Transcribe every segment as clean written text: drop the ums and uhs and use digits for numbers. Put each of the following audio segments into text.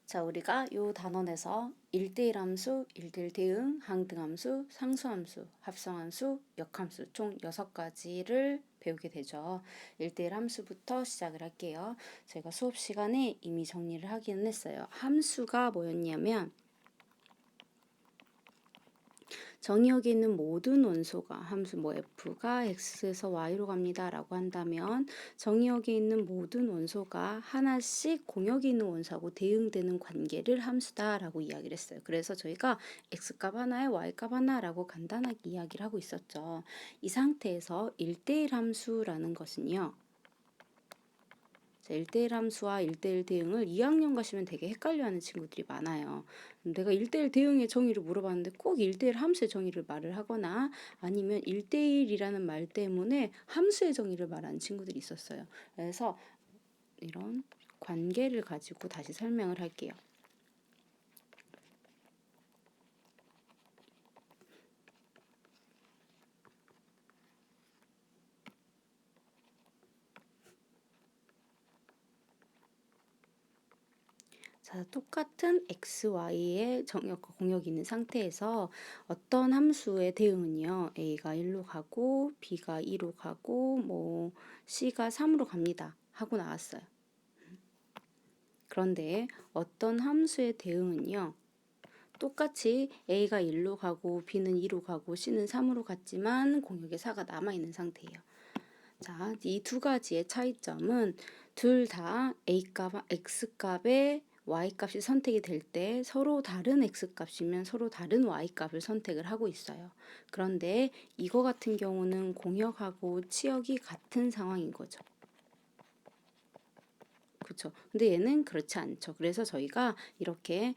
자, 우리가 요 단원에서 1대1 함수, 1대1 대응, 항등함수, 상수함수, 합성함수, 역함수 총 6가지를 배우게 되죠. 1대1 함수부터 시작을 할게요. 제가 수업 시간에 이미 정리를 하기는 했어요. 함수가 뭐였냐면 정의역에 있는 모든 원소가 함수 f가 x에서 y로 갑니다 라고 한다면 정의역에 있는 모든 원소가 하나씩 공역에 있는 원소하고 대응되는 관계를 함수다 라고 이야기를 했어요. 그래서 저희가 x값 하나에 y값 하나라고 간단하게 이야기를 하고 있었죠. 이 상태에서 1대1 함수라는 것은요. 1대1 함수와 1대1 대응을 2학년 가시면 되게 헷갈려하는 친구들이 많아요. 내가 1대1 대응의 정의를 물어봤는데 꼭 1대1 함수의 정의를 말을 하거나 아니면 1대1이라는 말 때문에 함수의 정의를 말하는 친구들이 있었어요. 그래서 이런 관계를 가지고 다시 설명을 할게요. 자, 똑같은 x, y의 정역과 공역이 있는 상태에서 어떤 함수의 대응은요. a가 1로 가고 b가 2로 가고 뭐 c가 3으로 갑니다. 하고 나왔어요. 그런데 어떤 함수의 대응은요. 똑같이 a가 1로 가고 b는 2로 가고 c는 3으로 갔지만 공역에 4가 남아있는 상태예요. 자, 이 두 가지의 차이점은 둘 다 a값, x값에 y값이 선택이 될 때 서로 다른 x값이면 서로 다른 y값을 선택을 하고 있어요. 그런데 이거 같은 경우는 공역하고 치역이 같은 상황인 거죠. 그렇죠. 근데 얘는 그렇지 않죠. 그래서 저희가 이렇게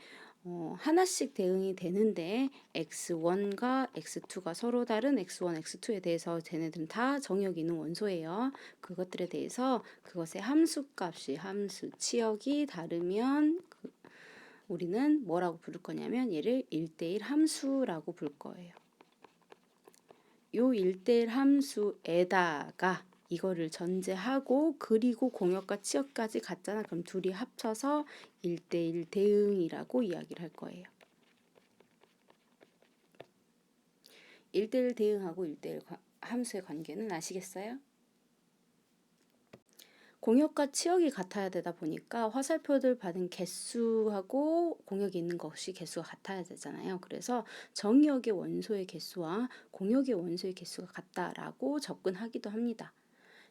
하나씩 대응이 되는데 x1과 x2가 서로 다른 x1, x2에 대해서 쟤네들은 다 정의역이 있는 원소예요. 그것들에 대해서 그것의 함수값이 함수 치역이 다르면 우리는 뭐라고 부를 거냐면 얘를 1대1 함수라고 부를 거예요. 요 1대1 함수에다가 이거를 전제하고 그리고 공역과 치역까지 갔잖아. 그럼 둘이 합쳐서 1대1 대응이라고 이야기를 할 거예요. 1대1 대응하고 1대1 함수의 관계는 아시겠어요? 공역과 치역이 같아야 되다 보니까 화살표들 받은 개수하고 공역이 있는 것이 개수가 같아야 되잖아요. 그래서 정의역의 원소의 개수와 공역의 원소의 개수가 같다라고 접근하기도 합니다.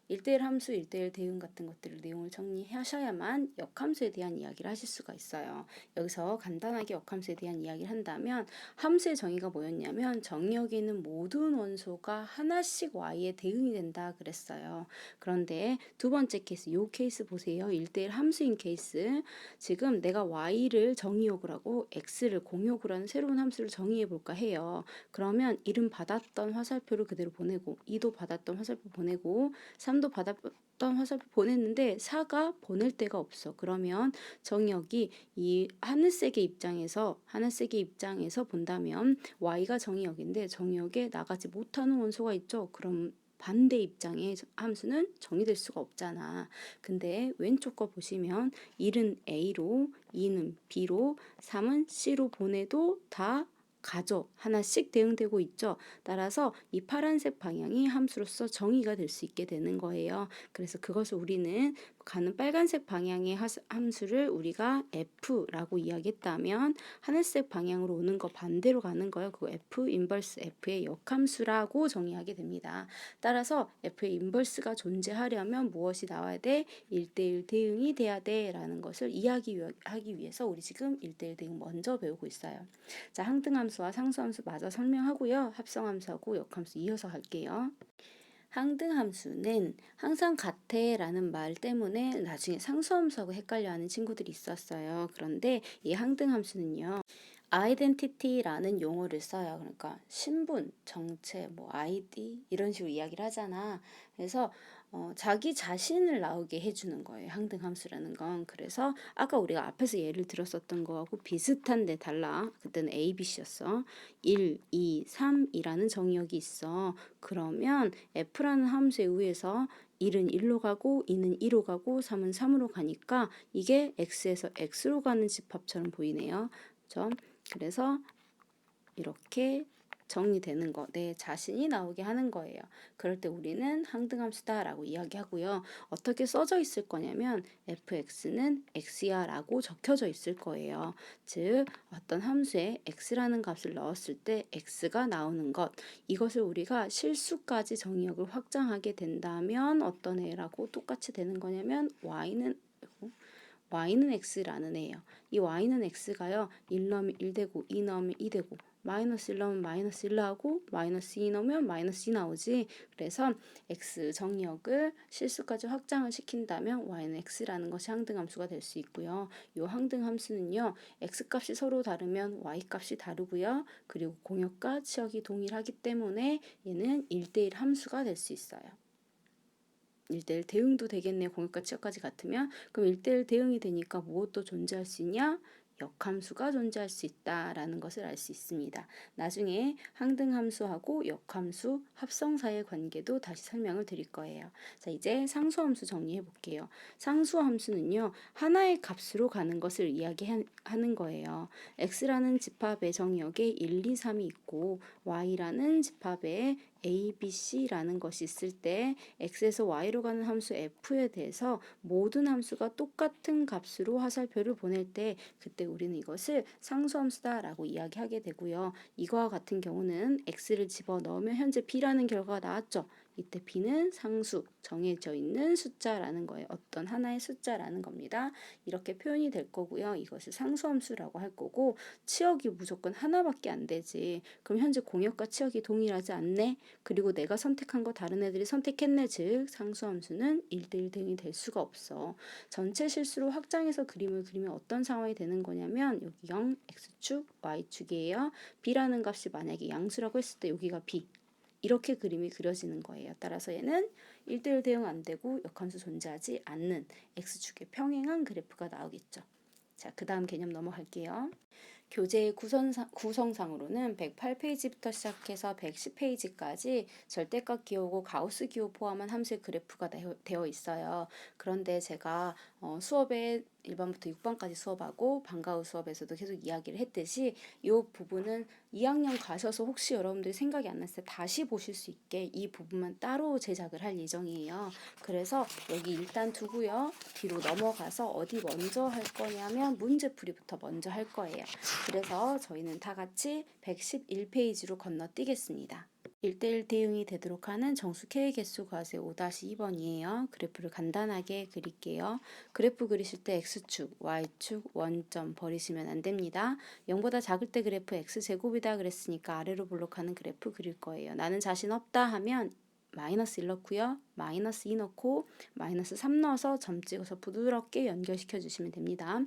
1대1 함수, 1대1 대응 같은 것들을 내용을 정리하셔야만 역함수에 대한 이야기를 하실 수가 있어요. 여기서 간단하게 역함수에 대한 이야기를 한다면 함수의 정의가 뭐였냐면 정의역에 있는 모든 원소가 하나씩 y에 대응이 된다 그랬어요. 그런데 두 번째 케이스, 이 케이스 보세요. 1대1 함수인 케이스. 지금 내가 y를 정의역으로 하고 x를 공역으로 하는 새로운 함수를 정의해 볼까 해요. 그러면 1은 받았던 화살표를 그대로 보내고 2도 받았던 화살표 보내고 3도 받았던 화살표 보냈는데 4가 보낼 데가 없어. 그러면 정의역이 이 하늘색의 입장에서 본다면 y가 정의역인데 정의역에 나가지 못하는 원소가 있죠. 그럼 반대 입장의 함수는 정의될 수가 없잖아. 근데 왼쪽 거 보시면 1은 A로, 2는 B로, 3은 C로 보내도 다 가죠. 하나씩 대응되고 있죠. 따라서 이 파란색 방향이 함수로서 정의가 될 수 있게 되는 거예요. 그래서 그것을 우리는 가는 빨간색 방향의 함수를 우리가 F라고 이야기했다면 하늘색 방향으로 오는 거 반대로 가는 거예요. 그거 F 인버스 F의 역함수라고 정의하게 됩니다. 따라서 F의 인버스가 존재하려면 무엇이 나와야 돼? 1대1 대응이 돼야 돼 라는 것을 이야기하기 위해서 우리 지금 1대1 대응 먼저 배우고 있어요. 자, 항등함수와 상수함수 마저 설명하고요. 합성함수하고 역함수 이어서 할게요. 항등함수는 항상 같애라는 말 때문에 나중에 상수함수하고 헷갈려하는 친구들이 있었어요. 그런데 이 항등함수는요. 아이덴티티라는 용어를 써요. 그러니까 신분, 정체, 뭐 아이디 이런 식으로 이야기를 하잖아. 그래서 자기 자신을 나오게 해주는 거예요. 항등함수라는 건. 그래서 아까 우리가 앞에서 예를 들었었던 거하고 비슷한데 달라. 그때는 A, B, C였어. 1, 2, 3이라는 정의역이 있어. 그러면 F라는 함수에 의해서 1은 1로 가고 2는 2로 가고 3은 3으로 가니까 이게 x에서 x로 가는 집합처럼 보이네요. 그죠? 그래서 이렇게 정리되는 거, 내 자신이 나오게 하는 거예요. 그럴 때 우리는 항등함수다라고 이야기하고요. 어떻게 써져 있을 거냐면 fx는 x야 라고 적혀져 있을 거예요. 즉 어떤 함수에 x라는 값을 넣었을 때 x가 나오는 것, 이것을 우리가 실수까지 정의역을 확장하게 된다면 어떤 애라고 똑같이 되는 거냐면 y는 x라는 애예요. 이 y는 x가요. 1 넣으면 1 되고 2 넣으면 2 되고 마이너스 1 넣으면 마이너스 1 나오고 마이너스 2 넣으면 마이너스 2 나오지. 그래서 x 정의역을 실수까지 확장을 시킨다면 y는 x라는 것이 항등함수가 될 수 있고요. 이 항등함수는요. x 값이 서로 다르면 y 값이 다르고요. 그리고 공역과 치역이 동일하기 때문에 얘는 1대1 함수가 될 수 있어요. 1대1 대응도 되겠네요. 공역과 치역까지 같으면. 그럼 1대1 대응이 되니까 무엇도 존재할 수 있냐? 역함수가 존재할 수 있다라는 것을 알 수 있습니다. 나중에 항등함수하고 역함수, 합성사의 관계도 다시 설명을 드릴 거예요. 자, 이제 상수함수 정리해 볼게요. 상수함수는요. 하나의 값으로 가는 것을 이야기하는 거예요. x라는 집합의 정의역에 1, 2, 3이 있고 y라는 집합에 a, b, c라는 것이 있을 때 x에서 y로 가는 함수 f에 대해서 모든 함수가 똑같은 값으로 화살표를 보낼 때 그때 우리는 이것을 상수함수다라고 이야기하게 되고요. 이거와 같은 경우는 x를 집어넣으면 현재 b라는 결과가 나왔죠. 이때 b는 상수, 정해져 있는 숫자라는 거예요. 어떤 하나의 숫자라는 겁니다. 이렇게 표현이 될 거고요. 이것을 상수함수라고 할 거고 치역이 무조건 하나밖에 안 되지. 그럼 현재 공역과 치역이 동일하지 않네. 그리고 내가 선택한 거 다른 애들이 선택했네. 즉 상수함수는 1대1 대응이 될 수가 없어. 전체 실수로 확장해서 그림을 그리면 어떤 상황이 되는 거냐면 여기 0, x축, y축이에요. b라는 값이 만약에 양수라고 했을 때 여기가 b. 이렇게 그림이 그려지는 거예요. 따라서 얘는 1대1 대응 안 되고 역함수 존재하지 않는 x축의 평행한 그래프가 나오겠죠. 자, 그 다음 개념 넘어갈게요. 교재의 구성상으로는 108페이지부터 시작해서 110페이지까지 절대값 기호고 가우스 기호 포함한 함수의 그래프가 되어 있어요. 그런데 제가 수업에 1번부터 6번까지 수업하고 방과후 수업에서도 계속 이야기를 했듯이 이 부분은 2학년 가셔서 혹시 여러분들이 생각이 안 났을 때 다시 보실 수 있게 이 부분만 따로 제작을 할 예정이에요. 그래서 여기 일단 두고요. 뒤로 넘어가서 어디 먼저 할 거냐면 문제풀이부터 먼저 할 거예요. 그래서 저희는 다 같이 111페이지로 건너뛰겠습니다. 1대1 대응이 되도록 하는 정수 K 개수 괄호의 5-2번이에요. 그래프를 간단하게 그릴게요. 그래프 그리실 때 X축, Y축, 원점 버리시면 안 됩니다. 0보다 작을 때 그래프 X제곱이다 그랬으니까 아래로 블록하는 그래프 그릴 거예요. 나는 자신 없다 하면 마이너스 1 넣고요. 마이너스 2 넣고 마이너스 3 넣어서 점 찍어서 부드럽게 연결시켜 주시면 됩니다.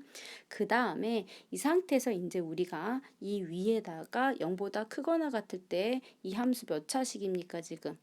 그 다음에 이 상태에서 이제 우리가 이 위에다가 0보다 크거나 같을 때 이 함수 몇 차식입니까 지금?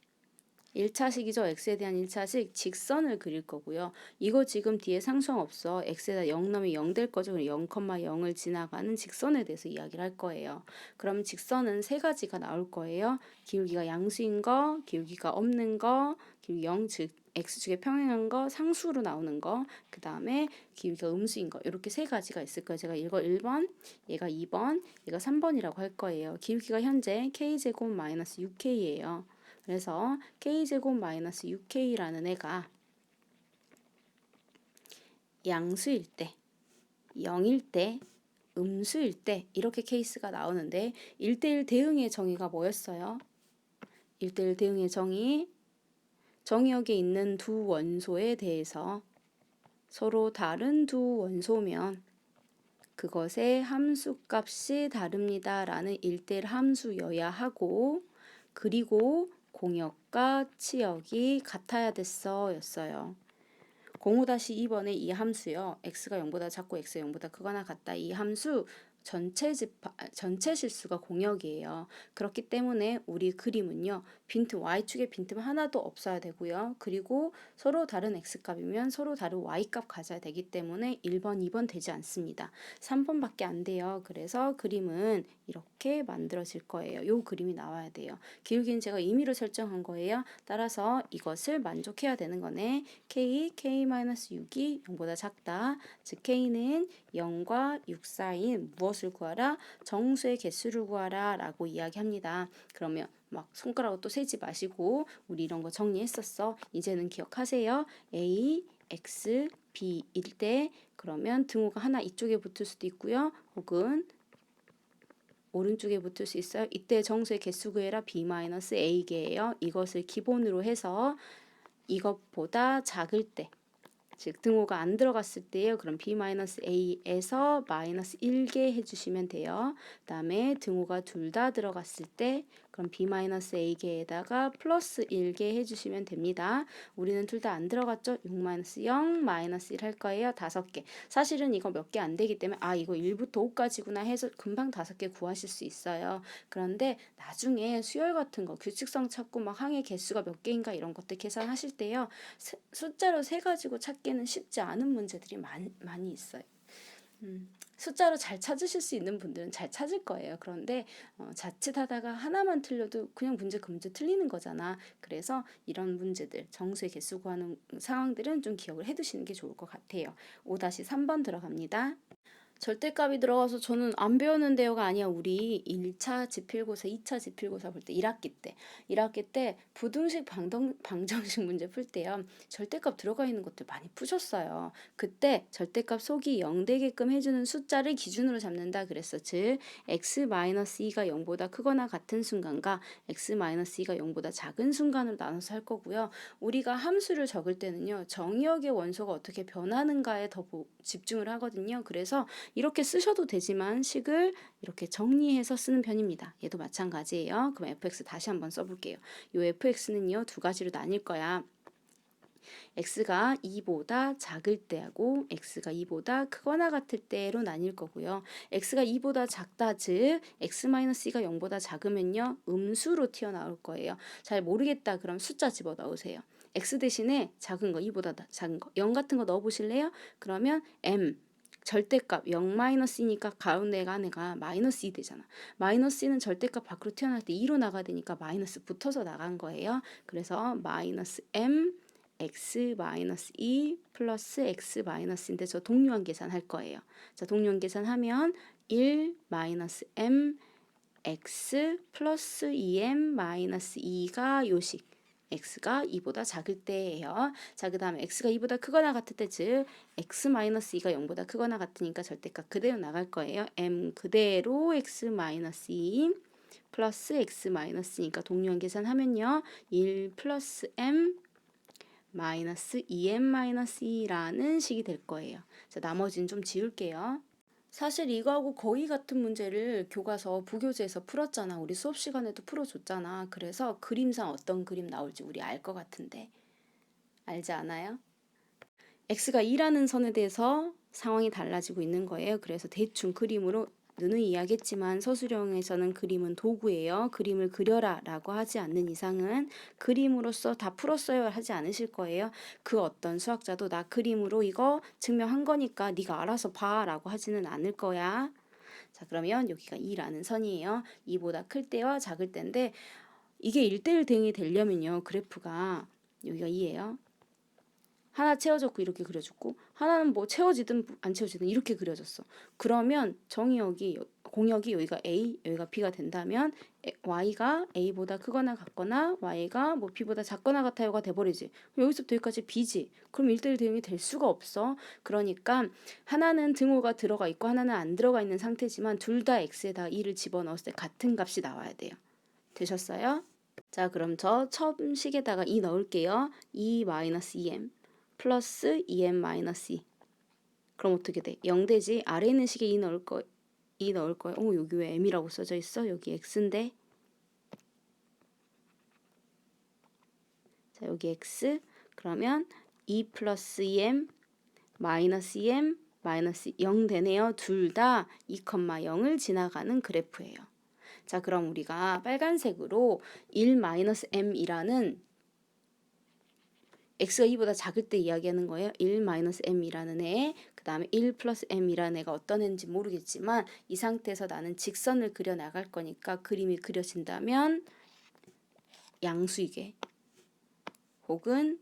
1차식이죠. x에 대한 1차식 직선을 그릴 거고요. 이거 지금 뒤에 상수항 없어. x에다 0 넣으면 0 될 거죠. 0,0을 지나가는 직선에 대해서 이야기를 할 거예요. 그럼 직선은 세 가지가 나올 거예요. 기울기가 양수인 거, 기울기가 없는 거, 기울기 0, 즉 x축에 평행한 거, 상수로 나오는 거, 그 다음에 기울기가 음수인 거. 이렇게 세 가지가 있을 거예요. 제가 이거 1번, 얘가 2번, 얘가 3번이라고 할 거예요. 기울기가 현재 k제곱 마이너스 6k예요. 그래서 k제곱 마이너스 6k라는 애가 양수일 때, 0일 때, 음수일 때 이렇게 케이스가 나오는데 1대1 대응의 정의가 뭐였어요? 1대1 대응의 정의역에 있는 두 원소에 대해서 서로 다른 두 원소면 그것의 함수값이 다릅니다 라는 1대1 함수여야 하고 그리고 공역과 치역이 같아야 됐어 였어요. 05-2번의 이 함수요. x가 0보다 작고 x가 0보다 크거나 같다. 이 함수 전체 실수가 공역이에요. 그렇기 때문에 우리 그림은요. 빈틈 y축에 빈틈 하나도 없어야 되고요. 그리고 서로 다른 x값이면 서로 다른 y값 가져야 되기 때문에 1번, 2번 되지 않습니다. 3번밖에 안 돼요. 그래서 그림은 이렇게 만들어질 거예요. 요 그림이 나와야 돼요. 기울기는 제가 임의로 설정한 거예요. 따라서 이것을 만족해야 되는 거네. k-6이 0보다 작다. 즉 k는 0과 6 사이인 무엇을 구하라? 정수의 개수를 구하라 라고 이야기합니다. 그러면 막 손가락으로 또 세지 마시고 우리 이런 거 정리했었어. 이제는 기억하세요. A, X, B일 때 그러면 등호가 하나 이쪽에 붙을 수도 있고요. 혹은 오른쪽에 붙을 수 있어요. 이때 정수의 개수 구해라 B-A개예요. 이것을 기본으로 해서 이것보다 작을 때 즉 등호가 안 들어갔을 때요. 그럼 B-A에서 -1개 해주시면 돼요. 그 다음에 등호가 둘 다 들어갔을 때 그럼 B-A개에다가 플러스 1개 해주시면 됩니다. 우리는 둘 다 안 들어갔죠? 6-0, -1 할 거예요. 5개. 사실은 이거 몇 개 안 되기 때문에 이거 1부터 5까지구나 해서 금방 5개 구하실 수 있어요. 그런데 나중에 수열 같은 거 규칙성 찾고 막 항의 개수가 몇 개인가 이런 것들 계산하실 때요. 숫자로 세 가지고 찾기는 쉽지 않은 문제들이 많이 있어요. 숫자로 잘 찾으실 수 있는 분들은 잘 찾을 거예요. 그런데 자칫하다가 하나만 틀려도 그냥 문제 그 문제 틀리는 거잖아. 그래서 이런 문제들 정수의 개수 구하는 상황들은 좀 기억을 해두시는 게 좋을 것 같아요. 5-3번 들어갑니다. 절대값이 들어가서 저는 안 배웠는데요가 아니야. 우리 1차 지필고사, 2차 지필고사 볼 때 1학기 때 부등식 방정식 문제 풀 때요. 절대값 들어가 있는 것들 많이 푸셨어요. 그때 절대값 속이 0 되게끔 해주는 숫자를 기준으로 잡는다 그랬어. 즉 x-2가 0보다 크거나 같은 순간과 x-2가 0보다 작은 순간으로 나눠서 할 거고요. 우리가 함수를 적을 때는요. 정의역의 원소가 어떻게 변하는가에 더 집중을 하거든요. 그래서 이렇게 쓰셔도 되지만 식을 이렇게 정리해서 쓰는 편입니다. 얘도 마찬가지예요. 그럼 fx 다시 한번 써볼게요. 이 fx는요. 두 가지로 나뉠 거야. x가 2보다 작을 때하고 x가 2보다 크거나 같을 때로 나뉠 거고요. x가 2보다 작다 즉 x-2가 0보다 작으면요. 음수로 튀어나올 거예요. 잘 모르겠다 그럼 숫자 집어넣으세요. x 대신에 작은 거 2보다 작은 거 0 같은 거 넣어보실래요? 그러면 m 절대값 0-2니까 가운데가 내가 -2 되잖아. -2는 절대값 밖으로 튀어나올 때 2로 나가야 되니까 마이너스 붙어서 나간 거예요. 그래서 -m x-2 플러스 x-인데 저 동류한 계산 할 거예요. 자, 동류한 계산하면 1 -m x 플러스 2m-2가 요식. x가 2보다 작을 때예요. 자, 그 다음에 x가 2보다 크거나 같을 때 즉 x-2가 0보다 크거나 같으니까 절대값 그대로 나갈 거예요. m 그대로 x-2 플러스 x-니까 동류한 계산하면요. 1 플러스 m 마이너스 2m-2라는 식이 될 거예요. 자, 나머지는 좀 지울게요. 사실 이거하고 거의 같은 문제를 교과서 부교재에서 풀었잖아. 우리 수업 시간에도 풀어줬잖아. 그래서 그림상 어떤 그림 나올지 우리 알 것 같은데 알지 않아요? x가 2라는 선에 대해서 상황이 달라지고 있는 거예요. 그래서 대충 그림으로 누누이 이야기했지만 서술형에서는 그림은 도구예요. 그림을 그려라 라고 하지 않는 이상은 그림으로써 다 풀었어요 하지 않으실 거예요. 그 어떤 수학자도 나 그림으로 이거 증명한 거니까 네가 알아서 봐 라고 하지는 않을 거야. 자, 그러면 여기가 2라는 선이에요. 2보다 클 때와 작을 때인데 이게 1대1 대응이 되려면요. 그래프가 여기가 2예요. 하나 채워졌고 이렇게 그려졌고 하나는 뭐 채워지든 안 채워지든 이렇게 그려졌어. 그러면 공역이 여기가 A, 여기가 B가 된다면 Y가 A보다 크거나 같거나 Y가 뭐 B보다 작거나 같아요가 돼버리지. 여기서부터 여기까지 B지. 그럼 1대1 대응이 될 수가 없어. 그러니까 하나는 등호가 들어가 있고 하나는 안 들어가 있는 상태지만 둘 다 X에다 2를 집어넣었을 때 같은 값이 나와야 돼요. 되셨어요? 자, 그럼 저 처음 식에다가 2 넣을게요. 2-2m 플러스 2m-2. 그럼 어떻게 돼? 0 되지? 아래 있는 식에 2 넣을 거예요. 여기 왜 m이라고 써져 있어? 여기 x인데. 자, 여기 x. 그러면 2 플러스 2m 마이너스 2m 마이너스 0 되네요. 둘 다 2,0을 지나가는 그래프예요. 자, 그럼 우리가 빨간색으로 1-m이라는 x가 2보다 작을 때 이야기하는 거예요. 1-m이라는 애, 그 다음에 1 플러스 m이라는 애가 어떤 애인지 모르겠지만 이 상태에서 나는 직선을 그려 나갈 거니까 그림이 그려진다면 양수이게 혹은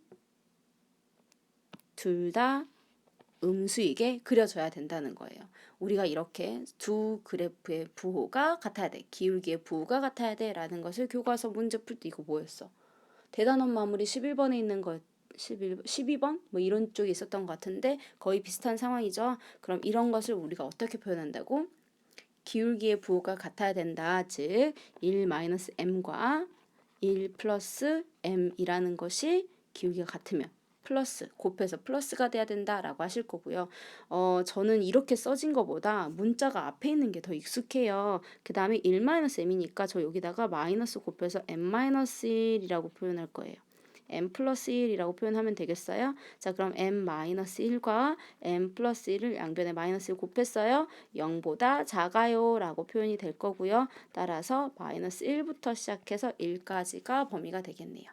둘 다 음수이게 그려져야 된다는 거예요. 우리가 이렇게 두 그래프의 부호가 같아야 돼. 기울기의 부호가 같아야 돼 라는 것을 교과서 문제 풀 때 이거 뭐였어? 대단원 마무리 11번에 있는 거 12번? 뭐 이런 쪽에 있었던 것 같은데 거의 비슷한 상황이죠. 그럼 이런 것을 우리가 어떻게 표현한다고? 기울기의 부호가 같아야 된다. 즉 1-m과 1 플러스 m이라는 것이 기울기가 같으면 플러스, 곱해서 플러스가 돼야 된다라고 하실 거고요. 저는 이렇게 써진 것보다 문자가 앞에 있는 게 더 익숙해요. 그 다음에 1-m이니까 저 여기다가 마이너스 곱해서 m-1이라고 표현할 거예요. m 플러스 1이라고 표현하면 되겠어요? 자, 그럼 m-1과 m 플러스 1을 양변에 마이너스 1 곱했어요. 0보다 작아요 라고 표현이 될 거고요. 따라서 마이너스 1부터 시작해서 1까지가 범위가 되겠네요.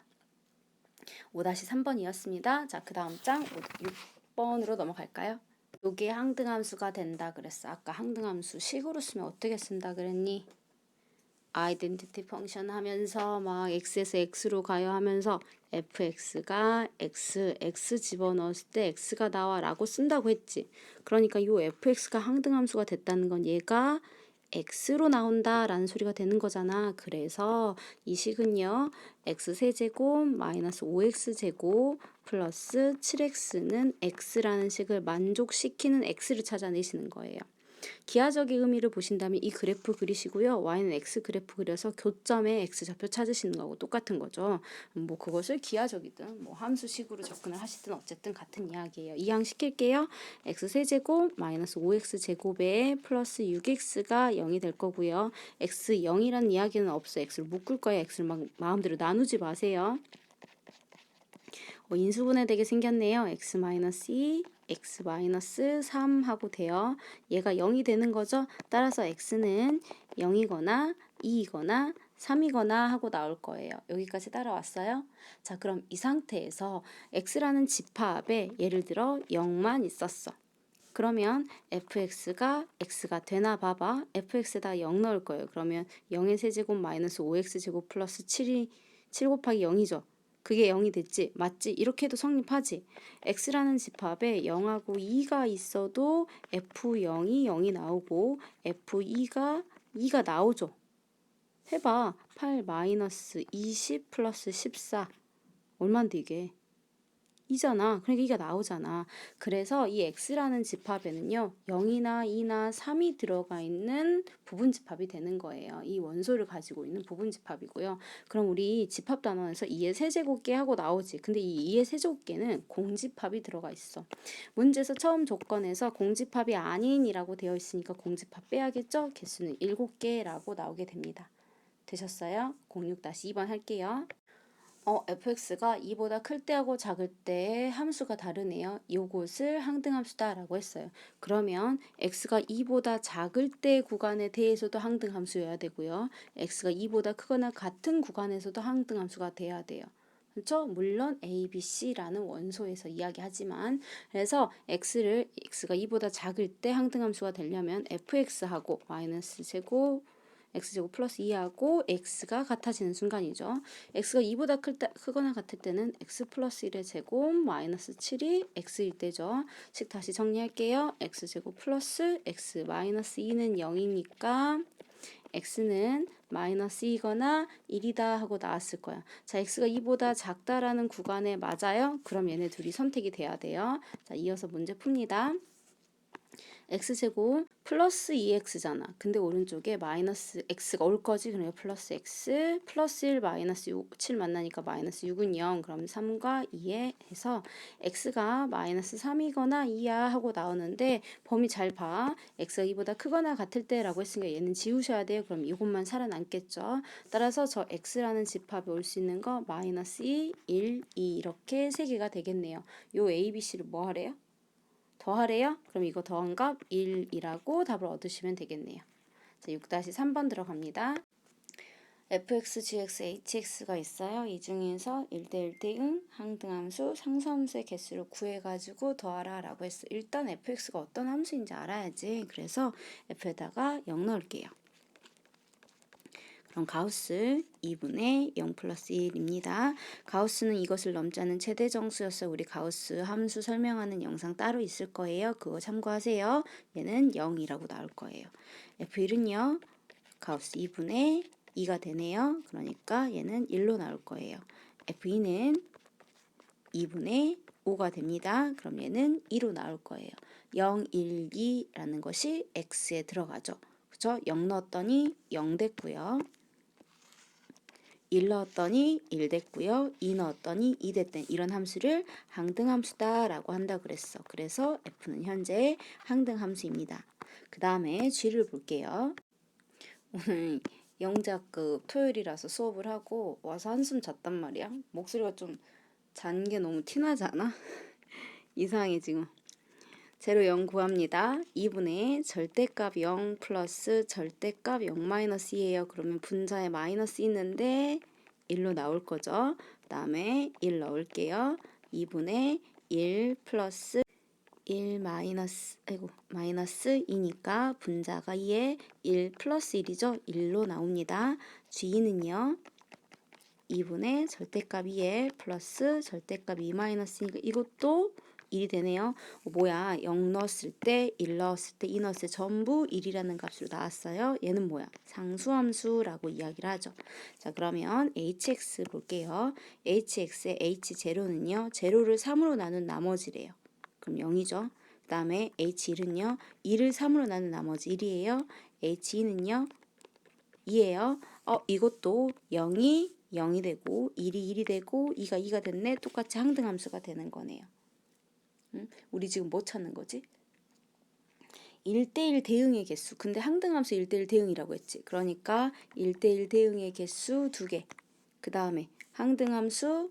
5-3번이었습니다. 자, 그 다음 장 6번으로 넘어갈까요? 요게 항등함수가 된다 그랬어. 아까 항등함수 식으로 쓰면 어떻게 쓴다 그랬니? 아이덴티티 펑션 하면서 막 x에서 x로 가요 하면서 fx가 x 집어넣었을 때 x가 나와 라고 쓴다고 했지. 그러니까 요 fx가 항등함수가 됐다는 건 얘가 x로 나온다 라는 소리가 되는 거잖아. 그래서 이 식은요 x세제곱 마이너스 5x제곱 플러스 7x는 x라는 식을 만족시키는 x를 찾아내시는 거예요. 기하적인 의미를 보신다면 이 그래프 그리시고요. y는 x 그래프 그려서 교점에 x좌표 찾으시는 거하고 똑같은 거죠. 뭐 그것을 기하적이든 뭐 함수식으로 접근을 하시든 어쨌든 같은 이야기예요. 이항시킬게요. x세제곱 마이너스 5x제곱에 플러스 6x가 0이 될 거고요. x 0이라는 이야기는 없어요. x를 묶을 거예요. x를 막 마음대로 나누지 마세요. 인수분해되게 생겼네요. x-2, x-3 하고 돼요. 얘가 0이 되는 거죠. 따라서 x는 0이거나 2이거나 3이거나 하고 나올 거예요. 여기까지 따라왔어요? 자, 그럼 이 상태에서 x라는 집합에 예를 들어 0만 있었어. 그러면 fx가 x가 되나 봐봐. fx에다 0 넣을 거예요. 그러면 0의 세제곱 마이너스 5x제곱 플러스 7이 7 곱하기 0이죠. 그게 0이 됐지? 맞지? 이렇게 해도 성립하지? x라는 집합에 0하고 2가 있어도 f0이 0이 나오고 f2가 2가 나오죠. 해봐. 8 마이너스 20 플러스 14 얼만데 이게? 이잖아. 그러니까 이게 나오잖아. 그래서 이 x라는 집합에는요. 0이나 2나 3이 들어가 있는 부분집합이 되는 거예요. 이 원소를 가지고 있는 부분집합이고요. 그럼 우리 집합 단원에서 2의 세제곱계 하고 나오지. 근데 이 2의 세제곱계는 공집합이 들어가 있어. 문제에서 처음 조건에서 공집합이 아닌이라고 되어 있으니까 공집합 빼야겠죠? 개수는 7개라고 나오게 됩니다. 되셨어요? 06-2번 할게요. fx가 2보다 클 때하고 작을 때의 함수가 다르네요. 요것을 항등함수다라고 했어요. 그러면 x가 2보다 작을 때 구간에 대해서도 항등함수여야 되고요. x가 2보다 크거나 같은 구간에서도 항등함수가 돼야 돼요. 그렇죠? 물론 A, B, C라는 원소에서 이야기하지만 그래서 x가 2보다 작을 때 항등함수가 되려면 fx하고 마이너스 제곱 x제곱 플러스 2하고 x가 같아지는 순간이죠. x가 2보다 크거나 같을 때는 x 플러스 1의 제곱 마이너스 7이 x일 때죠. 즉 다시 정리할게요. x제곱 플러스 x 마이너스 2는 0이니까 x는 마이너스 2거나 1이다 하고 나왔을 거야. 자, x가 2보다 작다라는 구간에 맞아요? 그럼 얘네 둘이 선택이 돼야 돼요. 자, 이어서 문제 풉니다. x제곱 플러스 2x잖아. 근데 오른쪽에 마이너스 x가 올 거지. 그러니까 플러스 x 플러스 1 마이너스 7 만나니까 마이너스 6은 0. 그럼 3과 2에 해서 x가 마이너스 3이거나 2야 하고 나오는데 범위 잘 봐. x가 2보다 크거나 같을 때라고 했으니까 얘는 지우셔야 돼요. 그럼 이것만 살아남겠죠. 따라서 저 x라는 집합에 올 수 있는 거 마이너스 2, 1, 2 이렇게 세 개가 되겠네요. 요 a, b, c를 뭐 하래요? 더하래요? 그럼 이거 더한 값 1이라고 답을 얻으시면 되겠네요. 자, 6-3번 들어갑니다. fx, gx, hx가 있어요. 이 중에서 1대1대응, 항등함수, 상수함수의 개수를 구해가지고 더하라 라고 했어. 일단 fx가 어떤 함수인지 알아야지. 그래서 f에다가 0 넣을게요. 그럼 가우스 2분의 0 플러스 1입니다. 가우스는 이것을 넘지 않는 최대정수였어요. 우리 가우스 함수 설명하는 영상 따로 있을 거예요. 그거 참고하세요. 얘는 0이라고 나올 거예요. f1은요. 가우스 2분의 2가 되네요. 그러니까 얘는 1로 나올 거예요. f2는 2분의 5가 됩니다. 그럼 얘는 2로 나올 거예요. 0, 1, 2라는 것이 x에 들어가죠. 그죠? 0 넣었더니 0 됐고요. 1 넣었더니 1 됐고요. 2 넣었더니 2 됐던 이런 함수를 항등함수다라고 한다 그랬어. 그래서 f는 현재 항등함수입니다. 그 다음에 g를 볼게요. 오늘 영재학급 토요일이라서 수업을 하고 와서 한숨 잤단 말이야. 목소리가 좀 잔 게 너무 티나지 않아? 이상해 지금. 제로 0 구합니다. 2분의 절대값 0 플러스 절대값 0 마이너스 2예요. 그러면 분자에 마이너스 있는데 1로 나올 거죠. 그 다음에 1 넣을게요. 2분의 1 플러스 1 마이너스, 마이너스 2니까 분자가 2에 1 플러스 1이죠. 1로 나옵니다. G는요. 2분의 절대값 2에 플러스 절대값 2 마이너스 2, 이것도 1이 되네요. 뭐야, 0 넣었을 때, 1 넣었을 때, 2 넣었을 때 전부 1이라는 값으로 나왔어요. 얘는 뭐야? 상수함수라고 이야기를 하죠. 자, 그러면 hx 볼게요. hx의 h0는요. 제로를 3으로 나눈 나머지래요. 그럼 0이죠. 그 다음에 h1은요. 2를 3으로 나눈 나머지 1이에요. h2는요. 2예요. 이것도 0이 0이 되고 1이 1이 되고 2가 2가 됐네. 똑같이 항등함수가 되는 거네요. 우리 지금 뭐 찾는 거지? 1대1 대응의 개수. 근데 항등함수 1대1 대응이라고 했지. 그러니까 1대1 대응의 개수 2개. 그 다음에 항등함수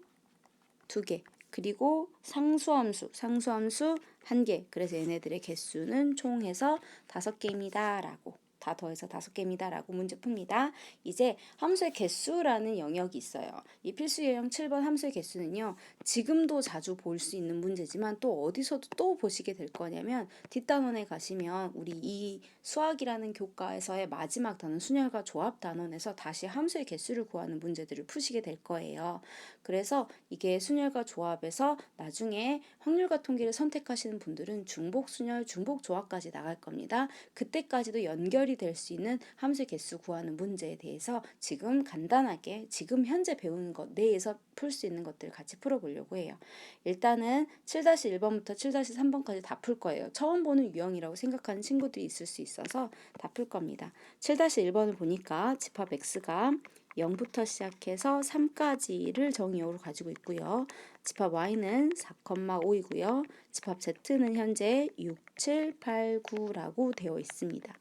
2개. 그리고 상수함수 1개. 그래서 얘네들의 개수는 총 해서 5개입니다. 라고. 다 더해서 5개입니다. 라고 문제 풉니다. 이제 함수의 개수라는 영역이 있어요. 이 필수 유형 7번 함수의 개수는요. 지금도 자주 볼 수 있는 문제지만 또 어디서도 또 보시게 될 거냐면 뒷단원에 가시면 우리 이 수학이라는 교과에서의 마지막 단원 순열과 조합 단원에서 다시 함수의 개수를 구하는 문제들을 푸시게 될 거예요. 그래서 이게 순열과 조합에서 나중에 확률과 통계를 선택하시는 분들은 중복 순열, 중복 조합까지 나갈 겁니다. 그때까지도 연결이 될 수 있는 함수의 개수 구하는 문제에 대해서 지금 간단하게 지금 현재 배우는 것 내에서 풀 수 있는 것들을 같이 풀어보려고 해요. 일단은 7-1번부터 7-3번까지 다 풀 거예요. 처음 보는 유형이라고 생각하는 친구들이 있을 수 있어서 다 풀 겁니다. 7-1번을 보니까 집합 x가 0부터 시작해서 3까지를 정의역으로 가지고 있고요. 집합 y는 4,5이고요. 집합 z는 현재 6, 7, 8, 9라고 되어 있습니다.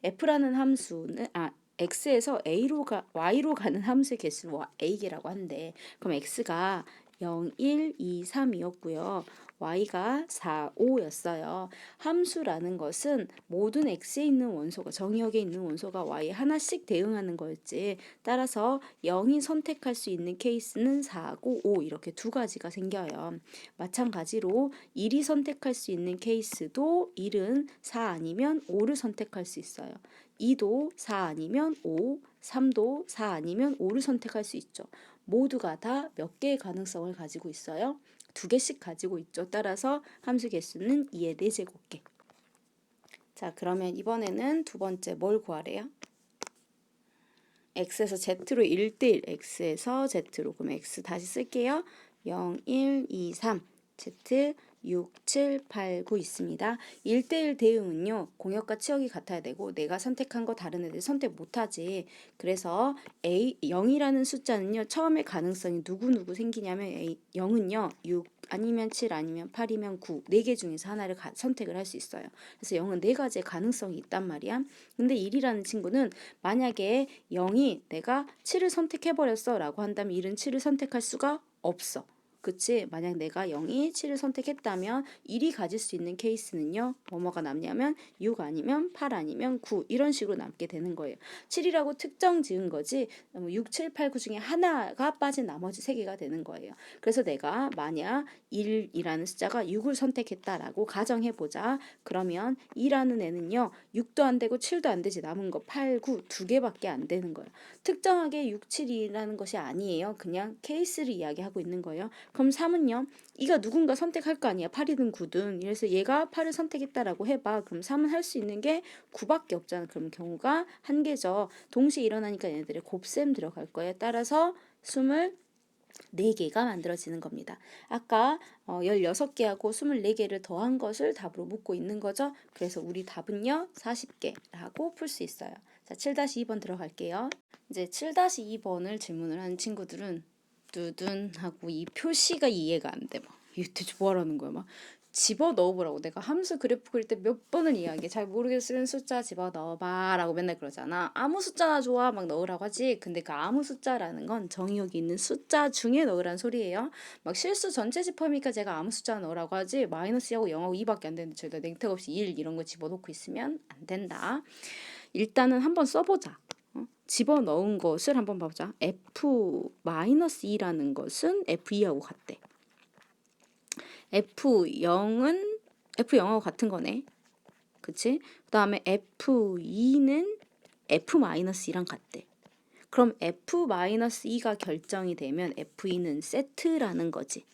f라는 함수는 x에서 y로 가는 함수의 개수를 a개라고 한대. 그럼 x가 0, 1, 2, 3이었고요. y가 4, 5였어요. 함수라는 것은 모든 x에 있는 원소가 정의역에 있는 원소가 y에 하나씩 대응하는 거였지. 따라서 0이 선택할 수 있는 케이스는 4고 5 이렇게 두 가지가 생겨요. 마찬가지로 1이 선택할 수 있는 케이스도 1은 4 아니면 5를 선택할 수 있어요. 2도 4 아니면 5, 3도 4 아니면 5를 선택할 수 있죠. 모두가 다 몇 개의 가능성을 가지고 있어요? 2개씩 가지고 있죠. 따라서 함수 개수는 2의 4제곱개. 자, 그러면 이번에는 두 번째 뭘 구하래요? x에서 z로 1대1, x에서 z로. 그럼 x 다시 쓸게요. 0, 1, 2, 3, z 6, 7, 8, 9 있습니다. 1대1 대응은요. 공역과 치역이 같아야 되고 내가 선택한 거 다른 애들 선택 못하지. 그래서 0이라는 숫자는요. 처음에 가능성이 누구 생기냐면 0은요. 6 아니면 7 아니면 8이면 9 4개 중에서 하나를 선택을 할 수 있어요. 그래서 0은 4가지의 가능성이 있단 말이야. 근데 1이라는 친구는 만약에 0이 내가 7을 선택해버렸어 라고 한다면 1은 7을 선택할 수가 없어. 그치? 만약 내가 0이 7을 선택했다면 1이 가질 수 있는 케이스는요. 뭐가 남냐면 6 아니면 8 아니면 9 이런 식으로 남게 되는 거예요. 7이라고 특정 지은 거지 6, 7, 8, 9 중에 하나가 빠진 나머지 3개가 되는 거예요. 그래서 내가 만약 1이라는 숫자가 6을 선택했다라고 가정해보자. 그러면 2라는 애는요. 6도 안 되고 7도 안 되지. 남은 거 8, 9 2개밖에 안 되는 거예요. 특정하게 6, 7이라는 것이 아니에요. 그냥 케이스를 이야기하고 있는 거예요. 그럼 3은요. 이가 누군가 선택할 거 아니야. 8이든 9든. 그래서 얘가 8을 선택했다라고 해봐. 그럼 3은 할 수 있는 게 9밖에 없잖아. 그럼 경우가 한 개죠. 동시에 일어나니까 얘네들의 곱셈 들어갈 거예요. 따라서 24개가 만들어지는 겁니다. 아까 16개하고 24개를 더한 것을 답으로 묻고 있는 거죠. 그래서 우리 답은요. 40개라고 풀 수 있어요. 자, 7-2번 들어갈게요. 이제 7-2번을 질문을 하는 친구들은 두둔하고 이 표시가 이해가 안 돼. 막 이게 대체 뭐 하라는 거야. 막 집어 넣어보라고. 내가 함수 그래프 그릴 때 몇 번을 이야기해. 잘 모르겠으면 숫자 집어 넣어봐 라고 맨날 그러잖아. 아무 숫자나 좋아 막 넣으라고 하지. 근데 그 아무 숫자라는 건 정의역이 있는 숫자 중에 넣으란 소리예요. 막 실수 전체 집합이니까 제가 아무 숫자 넣으라고 하지. 마이너스하고 0하고 2밖에 안 되는데 저희가 냉택 없이 1 이런 거 집어넣고 있으면 안 된다. 일단은 한번 써보자. 집어넣은 것을 한번 봐보자. F-2라는 것은 F2하고 같대. F0하고 같은 거네. 그치? 그 다음에 F2는 F-2랑 같대. 그럼 F-2가 결정이 되면 F2는 세트라는 거지.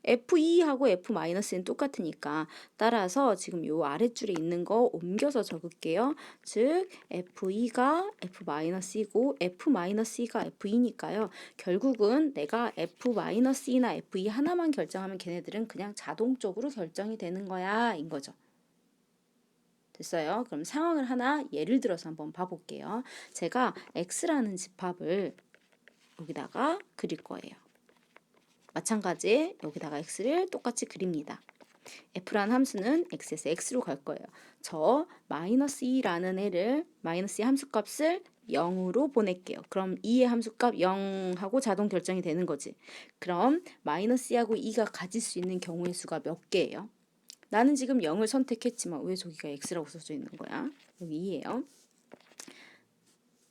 F2하고 F-는 똑같으니까 따라서 지금 요 아랫줄에 있는 거 옮겨서 적을게요. 즉 F2가 F-이고 F-2가 F2니까요. 결국은 내가 F-나 F2 하나만 결정하면 걔네들은 그냥 자동적으로 결정이 되는 거야 인 거죠. 됐어요? 그럼 상황을 하나 예를 들어서 한번 봐볼게요. 제가 X라는 집합을 여기다가 그릴 거예요. 마찬가지 여기다가 x를 똑같이 그립니다. f라는 함수는 x에서 x로 갈 거예요. 저 -2라는 애를 -2 함수값을 0으로 보낼게요. 그럼 2의 함수값 0하고 자동 결정이 되는 거지. 그럼 -2하고 2가 가질 수 있는 경우의 수가 몇 개예요? 나는 지금 0을 선택했지만 왜 저기가 x라고 써져 있는 거야? 여기 2예요.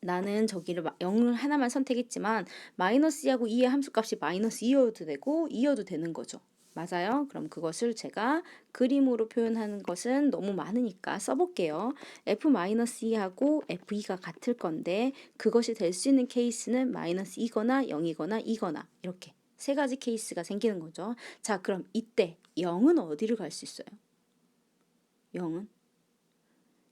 나는 저기를 0을 하나만 선택했지만 -2하고 2의 함수값이 -2여도 되고 2여도 되는 거죠. 맞아요? 그럼 그것을 제가 그림으로 표현하는 것은 너무 많으니까 써볼게요. F-2하고 F2가 같을 건데 그것이 될 수 있는 케이스는 -2거나 0이거나 2거나 이렇게 세 가지 케이스가 생기는 거죠. 자, 그럼 이때 0은 어디를 갈 수 있어요? 0은?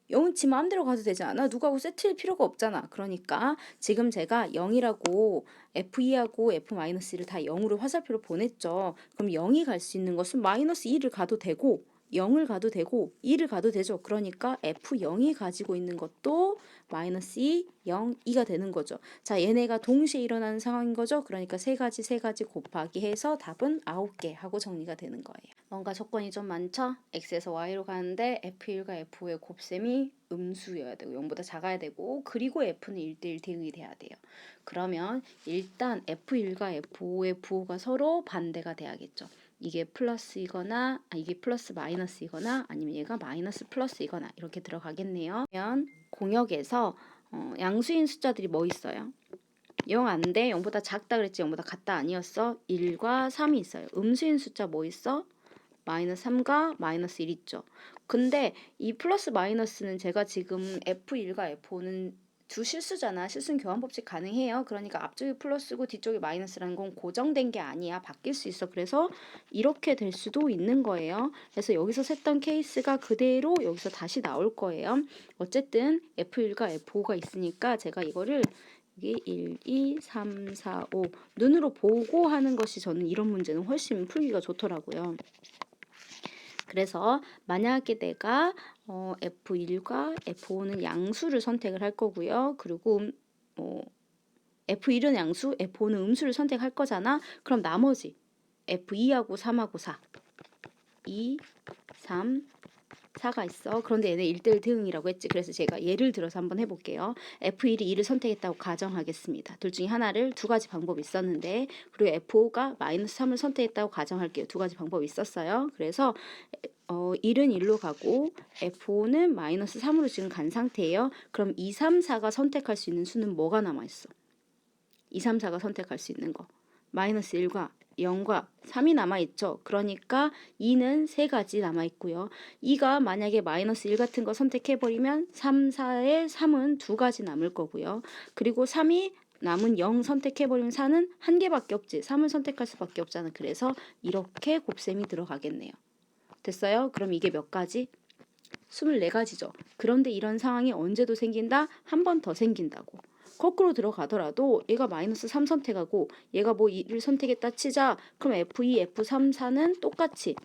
0은 지 마음대로 가도 되지 않아? 누구하고 세트일 필요가 없잖아. 그러니까 지금 제가 0이라고 F2하고 F-를 다 0으로 화살표로 보냈죠. 그럼 0이 갈 수 있는 것은 -2를 가도 되고 0을 가도 되고 2를 가도 되죠. 그러니까 F0이 가지고 있는 것도 -2, 0, 2가 되는 거죠. 자, 얘네가 동시에 일어나는 상황인 거죠. 그러니까 세 가지 곱하기 해서 답은 9개 하고 정리가 되는 거예요. 뭔가 조건이 좀 많죠? x에서 y로 가는데 f1과 f5의 곱셈이 음수여야 되고 0보다 작아야 되고 그리고 f는 1대1 대응이 돼야 돼요. 그러면 일단 f1과 f5의 부호가 서로 반대가 돼야겠죠. 이게 플러스이거나 이게 플러스 마이너스이거나 아니면 얘가 마이너스 플러스이거나 이렇게 들어가겠네요. 그러면 공역에서 양수인 숫자들이 뭐 있어요? 0 안 돼. 0보다 작다 그랬지. 0보다 같다 아니었어. 1과 3이 있어요. 음수인 숫자 뭐 있어? -3과 -1 있죠. 근데 이 플러스 마이너스는 제가 지금 F1과 F5는 두 실수잖아. 실수는 교환 법칙 가능해요. 그러니까 앞쪽이 플러스고 뒤쪽이 마이너스라는 건 고정된 게 아니야. 바뀔 수 있어. 그래서 이렇게 될 수도 있는 거예요. 그래서 여기서 셌던 케이스가 그대로 여기서 다시 나올 거예요. 어쨌든 F1과 F5가 있으니까 제가 이거를 여기 1, 2, 3, 4, 5 눈으로 보고 하는 것이 저는 이런 문제는 훨씬 풀기가 좋더라고요. 그래서 만약에 내가 F1과 F5는 양수를 선택을 할 거고요. 그리고 F1은 양수, F5는 음수를 선택할 거잖아. 그럼 나머지 F2하고 3하고 4 2, 3, 4가 있어. 그런데 얘네 1대1 대응이라고 했지. 그래서 제가 예를 들어서 한번 해볼게요. F1이 2를 선택했다고 가정하겠습니다. 둘 중에 하나를 두 가지 방법이 있었는데, 그리고 F5가 -3을 선택했다고 가정할게요. 두 가지 방법이 있었어요. 그래서 1은 1로 가고 F5는 -3으로 지금 간 상태예요. 그럼 2, 3, 4가 선택할 수 있는 수는 뭐가 남아있어? 2, 3, 4가 선택할 수 있는 거. -1과 0과 3이 남아있죠. 그러니까 2는 3가지 남아있고요. 2가 만약에 -1 같은 거 선택해버리면 3, 4에 3은 2가지 남을 거고요. 그리고 3이 남은 0 선택해버리면 4는 1개밖에 없지. 3을 선택할 수밖에 없잖아. 그래서 이렇게 곱셈이 들어가겠네요. 됐어요? 그럼 이게 몇 가지? 24가지죠. 그런데 이런 상황이 언제도 생긴다? 한 번 더 생긴다고. 거꾸로 들어가더라도 얘가 -3 선택하고 얘가 뭐 2를 선택했다 치자. 그럼 F2, F3, 4는 똑같이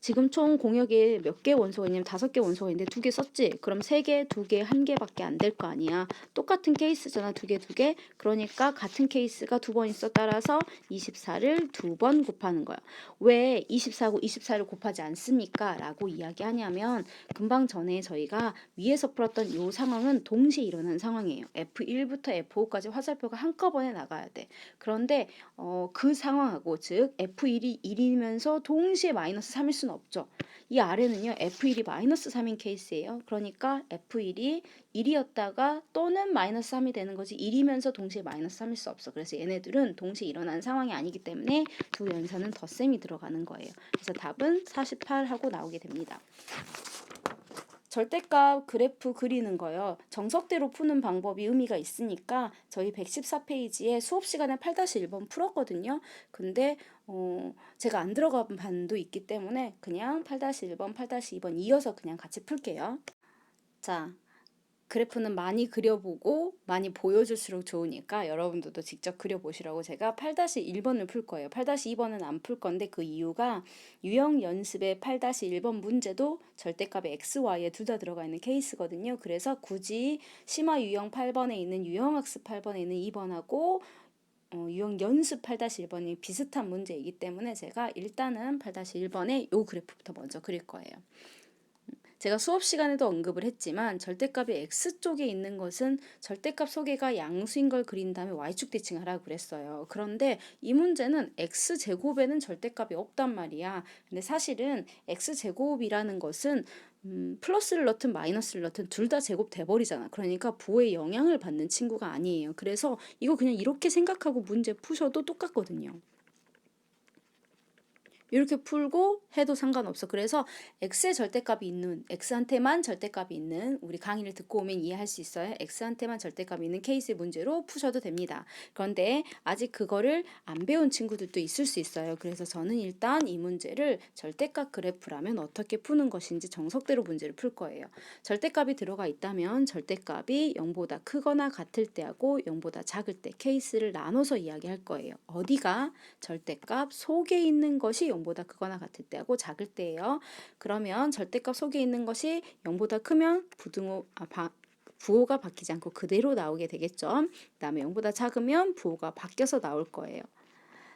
지금 총 공역에 몇 개 원소가 있냐면 5개 원소가 있는데 2개 썼지? 그럼 3개, 2개, 1개밖에 안 될 거 아니야. 똑같은 케이스잖아. 2개, 2개. 그러니까 같은 케이스가 2번 있어. 따라서 24를 2번 곱하는 거야. 왜 24고 24를 곱하지 않습니까? 라고 이야기하냐면 금방 전에 저희가 위에서 풀었던 이 상황은 동시에 일어난 상황이에요. F1부터 F5까지 화살표가 한꺼번에 나가야 돼. 그런데 그 상황하고 즉 F1이 1이면서 동시에 -3일 수는 없죠. 이 아래는요. F1이 -3인 케이스예요. 그러니까 F1이 1이었다가 또는 -3이 되는 거지 1이면서 동시에 -3일 수 없어. 그래서 얘네들은 동시에 일어난 상황이 아니기 때문에 두 연산은 덧셈이 들어가는 거예요. 그래서 답은 48하고 나오게 됩니다. 절대값 그래프 그리는 거요. 정석대로 푸는 방법이 의미가 있으니까 저희 114페이지에 수업 시간에 8-1번 풀었거든요. 근데 제가 안 들어간 반도 있기 때문에 그냥 8-1번, 8-2번 이어서 그냥 같이 풀게요. 자, 그래프는 많이 그려보고 많이 보여줄수록 좋으니까 여러분들도 직접 그려보시라고 제가 8-1번을 풀 거예요. 8-2번은 안 풀 건데 그 이유가 유형 연습의 8-1번 문제도 절대값의 x, y에 둘 다 들어가 있는 케이스거든요. 그래서 굳이 심화 유형 8번에 있는 유형학습 8번에 있는 2번하고 유형 연습 8-1번이 비슷한 문제이기 때문에 제가 일단은 8-1번에 요 그래프부터 먼저 그릴 거예요. 제가 수업 시간에도 언급을 했지만 절대값이 x쪽에 있는 것은 절대값 소개가 양수인 걸 그린 다음에 y축 대칭하라고 그랬어요. 그런데 이 문제는 x제곱에는 절대값이 없단 말이야. 근데 사실은 x제곱이라는 것은 플러스를 넣든 마이너스를 넣든 둘 다 제곱 돼버리잖아. 그러니까 부호에 영향을 받는 친구가 아니에요. 그래서 이거 그냥 이렇게 생각하고 문제 푸셔도 똑같거든요. 이렇게 풀고 해도 상관없어. 그래서 x의 절대값이 있는, x한테만 절대값이 있는, 우리 강의를 듣고 오면 이해할 수 있어요. x한테만 절대값이 있는 케이스 문제로 푸셔도 됩니다. 그런데 아직 그거를 안 배운 친구들도 있을 수 있어요. 그래서 저는 일단 이 문제를 절대값 그래프라면 어떻게 푸는 것인지 정석대로 문제를 풀 거예요. 절대값이 들어가 있다면 절대값이 0보다 크거나 같을 때하고 0보다 작을 때 케이스를 나눠서 이야기할 거예요. 어디가 절대값 속에 있는 것이 0보다 크거나 같을 때하고 작을 때예요. 그러면 절대값 속에 있는 것이 0보다 크면 부호가 바뀌지 않고 그대로 나오게 되겠죠. 그 다음에 0보다 작으면 부호가 바뀌어서 나올 거예요.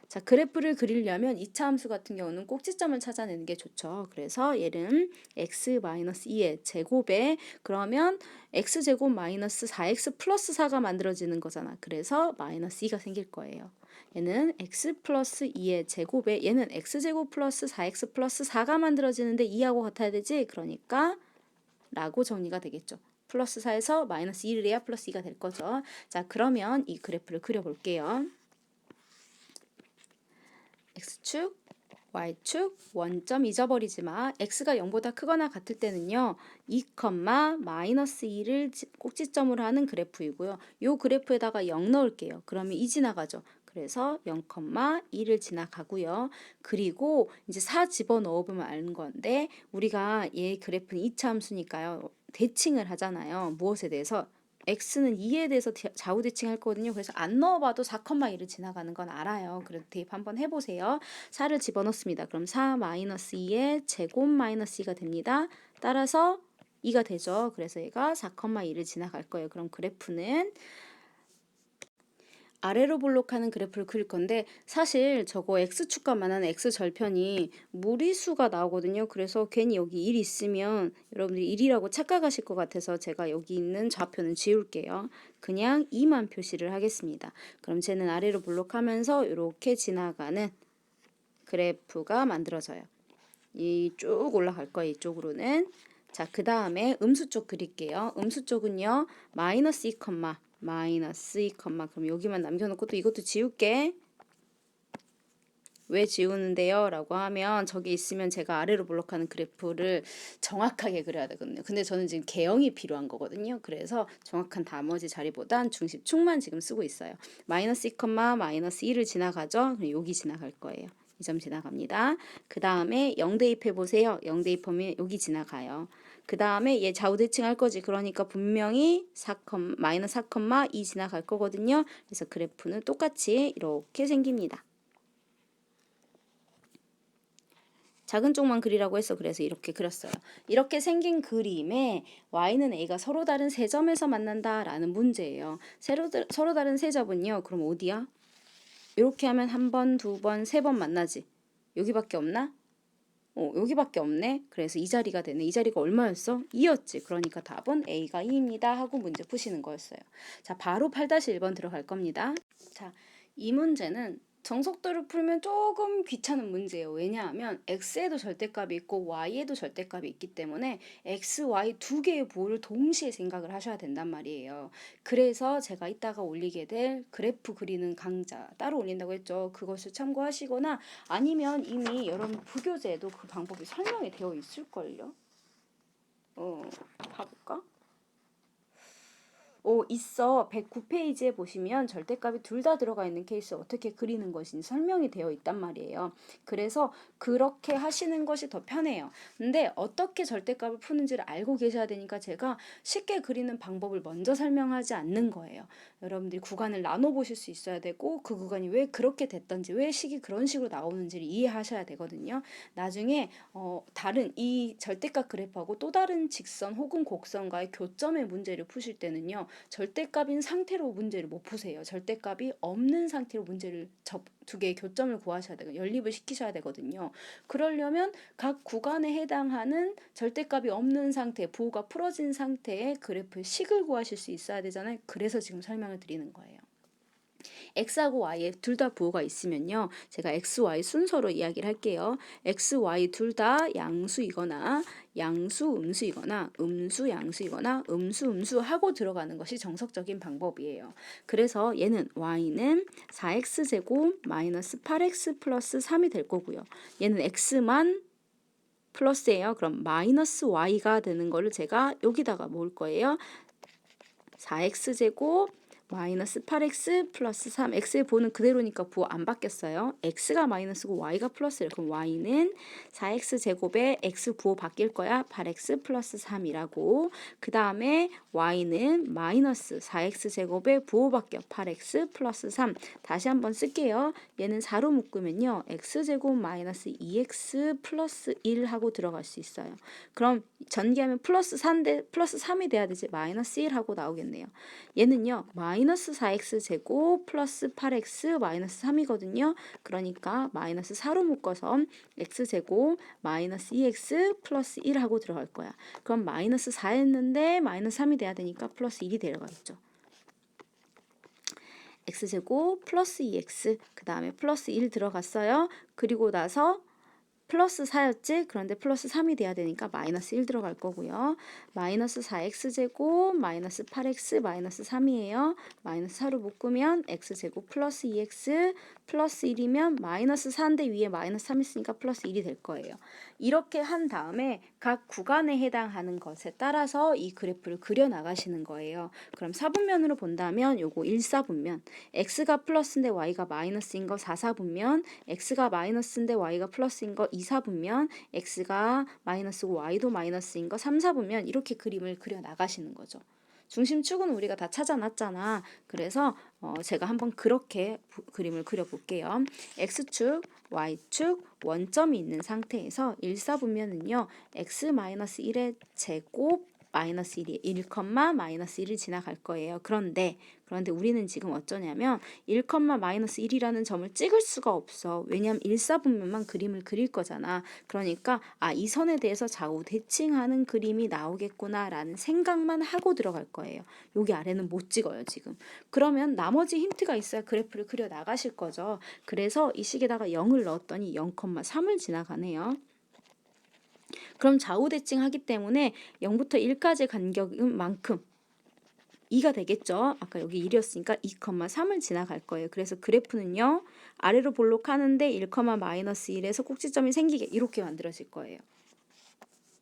자, 그래프를 그리려면 2차 함수 같은 경우는 꼭지점을 찾아내는 게 좋죠. 그래서 얘는 x-2의 제곱에 그러면 x제곱 마이너스 4x 플러스 4가 만들어지는 거잖아. 그래서 -2가 생길 거예요. 얘는 x 플러스 2의 제곱에 얘는 x제곱 플러스 4x 플러스 4가 만들어지는데 2하고 같아야 되지? 그러니까 라고 정리가 되겠죠. 플러스 4에서 마이너스 2를 해야 플러스 2가 될 거죠. 자, 그러면 이 그래프를 그려볼게요. x축, y축, 원점 잊어버리지 마. x가 0보다 크거나 같을 때는요. 2, -2를 꼭지점으로 하는 그래프이고요. 이 그래프에다가 0 넣을게요. 그러면 2 지나가죠. 그래서 0,2를 지나가고요. 그리고 이제 4 집어넣어보면 아는 건데 우리가 얘 그래프는 2차 함수니까요. 대칭을 하잖아요. 무엇에 대해서? x는 2에 대해서 좌우 대칭할 거거든요. 그래서 안 넣어봐도 4,2를 지나가는 건 알아요. 그래서 대입 한번 해보세요. 4를 집어넣습니다. 그럼 4-2의 제곱 -2가 됩니다. 따라서 2가 되죠. 그래서 얘가 4,2를 지나갈 거예요. 그럼 그래프는 아래로 볼록하는 그래프를 그릴 건데 사실 저거 x축과만한 x절편이 무리수가 나오거든요. 그래서 괜히 여기 1 있으면 여러분들이 1이라고 착각하실 것 같아서 제가 여기 있는 좌표는 지울게요. 그냥 2만 표시를 하겠습니다. 그럼 쟤는 아래로 볼록하면서 이렇게 지나가는 그래프가 만들어져요. 이 쭉 올라갈 거예요. 이쪽으로는. 자, 그 다음에 음수 쪽 그릴게요. 음수 쪽은요. 마이너스 2, 마이너스 2, 그럼 여기만 남겨놓고 또 이것도 지울게. 왜 지우는데요? 라고 하면 저기 있으면 제가 아래로 볼록하는 그래프를 정확하게 그려야 되거든요. 근데 저는 지금 개형이 필요한 거거든요. 그래서 정확한 나머지 자리보단 중심축만 지금 쓰고 있어요. 마이너스 2, 마이너스 1을 지나가죠? 그럼 여기 지나갈 거예요. 이 점 지나갑니다. 그 다음에 0 대입해 보세요. 0 대입하면 여기 지나가요. 그 다음에 얘 좌우 대칭할 거지. 그러니까 분명히 마이너스 4,2 지나갈 거거든요. 그래서 그래프는 똑같이 이렇게 생깁니다. 작은 쪽만 그리라고 해서 그래서 이렇게 그렸어요. 이렇게 생긴 그림에 y는 a가 서로 다른 세 점에서 만난다라는 문제예요. 서로 다른 세 점은요. 그럼 어디야? 이렇게 하면 한 번, 두 번, 세 번 만나지. 여기밖에 없나? 여기밖에 없네. 그래서 이 자리가 되네. 이 자리가 얼마였어? 2였지. 그러니까 답은 A가 2입니다. 하고 문제 푸시는 거였어요. 자, 바로 8-1번 들어갈 겁니다. 자, 이 문제는 정석도를 풀면 조금 귀찮은 문제예요. 왜냐하면 x에도 절대값이 있고 y에도 절대값이 있기 때문에 x, y 두 개의 부호를 동시에 생각을 하셔야 된단 말이에요. 그래서 제가 이따가 올리게 될 그래프 그리는 강좌 따로 올린다고 했죠. 그것을 참고하시거나 아니면 이미 여러분 부교재에도 그 방법이 설명이 되어 있을걸요. 봐볼까? 있어. 109페이지에 보시면 절대값이 둘 다 들어가 있는 케이스 어떻게 그리는 것인지 설명이 되어 있단 말이에요. 그래서 그렇게 하시는 것이 더 편해요. 근데 어떻게 절대값을 푸는지를 알고 계셔야 되니까 제가 쉽게 그리는 방법을 먼저 설명하지 않는 거예요. 여러분들이 구간을 나눠보실 수 있어야 되고 그 구간이 왜 그렇게 됐던지 왜 식이 그런 식으로 나오는지를 이해하셔야 되거든요. 나중에 다른 이 절대값 그래프하고 또 다른 직선 혹은 곡선과의 교점의 문제를 푸실 때는요. 절대값인 상태로 문제를 못 푸세요. 절대값이 없는 상태로 문제를 두 개의 교점을 구하셔야 되고 연립을 시키셔야 되거든요. 그러려면 각 구간에 해당하는 절대값이 없는 상태, 부호가 풀어진 상태의 그래프의 식을 구하실 수 있어야 되잖아요. 그래서 지금 설명을 드리는 거예요. x하고 y에 둘 다 부호가 있으면요. 제가 x, y 순서로 이야기를 할게요. x, y 둘 다 양수이거나 양수, 음수이거나 음수, 양수이거나 음수, 음수 하고 들어가는 것이 정석적인 방법이에요. 그래서 얘는 y는 4x제곱 마이너스 8x 플러스 3이 될 거고요. 얘는 x만 플러스예요. 그럼 마이너스 y가 되는 거를 제가 여기다가 모을 거예요. 4x제곱 마이너스 8x 플러스 3 x의 부호는 그대로니까 부호 안 바뀌었어요. x가 마이너스고 y가 플러스예요. 그럼 y는 4x제곱에 x 부호 바뀔 거야. 8x 플러스 3이라고. 그 다음에 y는 마이너스 4x제곱에 부호 바뀌어 8x 플러스 3. 다시 한번 쓸게요. 얘는 4로 묶으면요. x제곱 마이너스 2x 플러스 1 하고 들어갈 수 있어요. 그럼 전개하면 플러스 3대 플러스 3이 돼야 되지. 마이너스 1 하고 나오겠네요. 얘는요. 마이너스 4x 제곱 플러스 8x 마이너스 3이거든요. 그러니까 마이너스 4로 묶어서 x 제곱 마이너스 2x 플러스 1 하고 들어갈 거야. 그럼 마이너스 4 했는데 마이너스 3이 돼야 되니까 플러스 1이 데려가겠죠. x제곱 플러스 2x 그 다음에 플러스 1 들어갔어요. 그리고 나서 플러스 4였지? 그런데 플러스 3이 돼야 되니까 마이너스 1 들어갈 거고요. 마이너스 4x제곱 마이너스 8x 마이너스 3이에요. 마이너스 4로 묶으면 x제곱 플러스 2x 플러스 1이면 마이너스 4인데 위에 마이너스 3 있으니까 플러스 1이 될 거예요. 이렇게 한 다음에 각 구간에 해당하는 것에 따라서 이 그래프를 그려 나가시는 거예요. 그럼 4분면으로 본다면 요거 1사분면 x가 플러스인데 y가 마이너스인 거 4사분면 x가 마이너스인데 y가 플러스인 거 2사분면 x가 마이너스고 y도 마이너스인 거 3사분면 이렇게 그림을 그려 나가시는 거죠. 중심축은 우리가 다 찾아놨잖아. 그래서 제가 한번 그렇게 그림을 그려볼게요. x축, y축, 원점이 있는 상태에서 1사분면은요. x-1의 제곱 마이너스 1이 1, 마이너스 1을 지나갈 거예요. 그런데 우리는 지금 어쩌냐면 1, 마이너스 1이라는 점을 찍을 수가 없어. 왜냐면 1사분면만 그림을 그릴 거잖아. 그러니까 이 선에 대해서 좌우 대칭하는 그림이 나오겠구나 라는 생각만 하고 들어갈 거예요. 여기 아래는 못 찍어요 지금. 그러면 나머지 힌트가 있어야 그래프를 그려 나가실 거죠. 그래서 이 식에다가 0을 넣었더니 0,3을 지나가네요. 그럼 좌우 대칭하기 때문에 0부터 1까지 간격은 만큼 2가 되겠죠. 아까 여기 1이었으니까 2,3을 지나갈 거예요. 그래서 그래프는요. 아래로 볼록하는데 1, 마이너스 1에서 꼭지점이 생기게 이렇게 만들어질 거예요.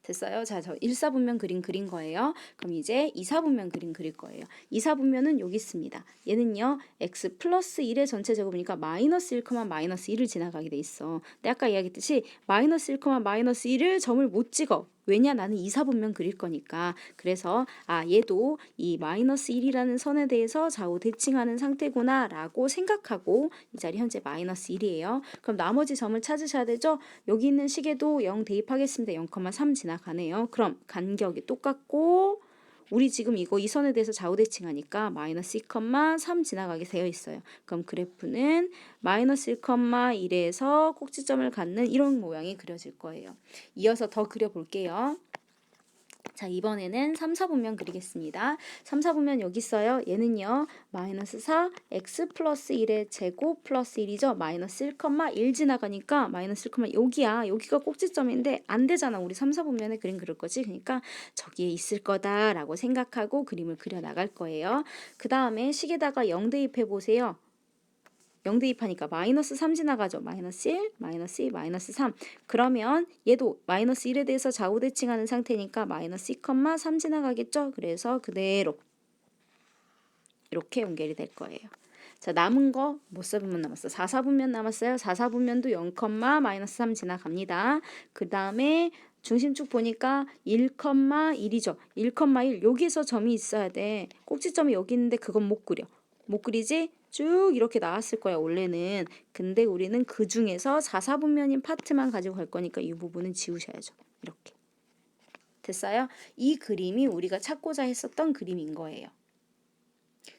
됐어요? 자, 저 1사분면 그린 거예요. 그럼 이제 2사분면 그릴 거예요. 2사분면은 여기 있습니다. 얘는요. x 플러스 1의 전체 제곱이니까 마이너스 1, 마이너스 1을 지나가게 돼 있어. 근데 아까 이야기했듯이 마이너스 1, 마이너스 1을 점을 못 찍어. 왜냐? 나는 2사분면 그릴 거니까. 그래서 얘도 이 마이너스 1이라는 선에 대해서 좌우 대칭하는 상태구나 라고 생각하고 이 자리 현재 마이너스 1이에요. 그럼 나머지 점을 찾으셔야 되죠? 여기 있는 식에도 0 대입하겠습니다. 0,3 지나가네요. 그럼 간격이 똑같고 우리 지금 이 선에 대해서 좌우 대칭하니까 마이너스 2,3 지나가게 되어 있어요. 그럼 그래프는 마이너스 1,1에서 꼭지점을 갖는 이런 모양이 그려질 거예요. 이어서 더 그려볼게요. 자, 이번에는 3, 4분면 그리겠습니다. 3, 4분면 여기 있어요. 얘는요. 마이너스 4, x 플러스 1의 제곱 플러스 1이죠. 마이너스 1,1 지나가니까 마이너스 1, 여기야. 여기가 꼭지점인데 안 되잖아. 우리 3, 4분면에 그림 그릴 거지. 그러니까 저기에 있을 거다라고 생각하고 그림을 그려 나갈 거예요. 그 다음에 식에다가 0 대입해 보세요. 0 대입하니까 마이너스 3 지나가죠. 마이너스 1, 마이너스 2, 마이너스 3. 그러면 얘도 마이너스 1에 대해서 좌우 대칭하는 상태니까 마이너스 2,3 지나가겠죠. 그래서 그대로 이렇게 연결이 될 거예요. 자, 남은 거 몇 사분면 남았어? 4, 4분면 남았어요. 4, 4분면도 0, 마이너스 3 지나갑니다. 그 다음에 중심축 보니까 1,1이죠. 1,1 여기에서 점이 있어야 돼. 꼭지점이 여기 있는데 그건 못 그려. 못 그리지? 쭉 이렇게 나왔을 거야 원래는. 근데 우리는 그 중에서 4, 4분면인 파트만 가지고 갈 거니까 이 부분은 지우셔야죠. 이렇게. 됐어요? 이 그림이 우리가 찾고자 했었던 그림인 거예요.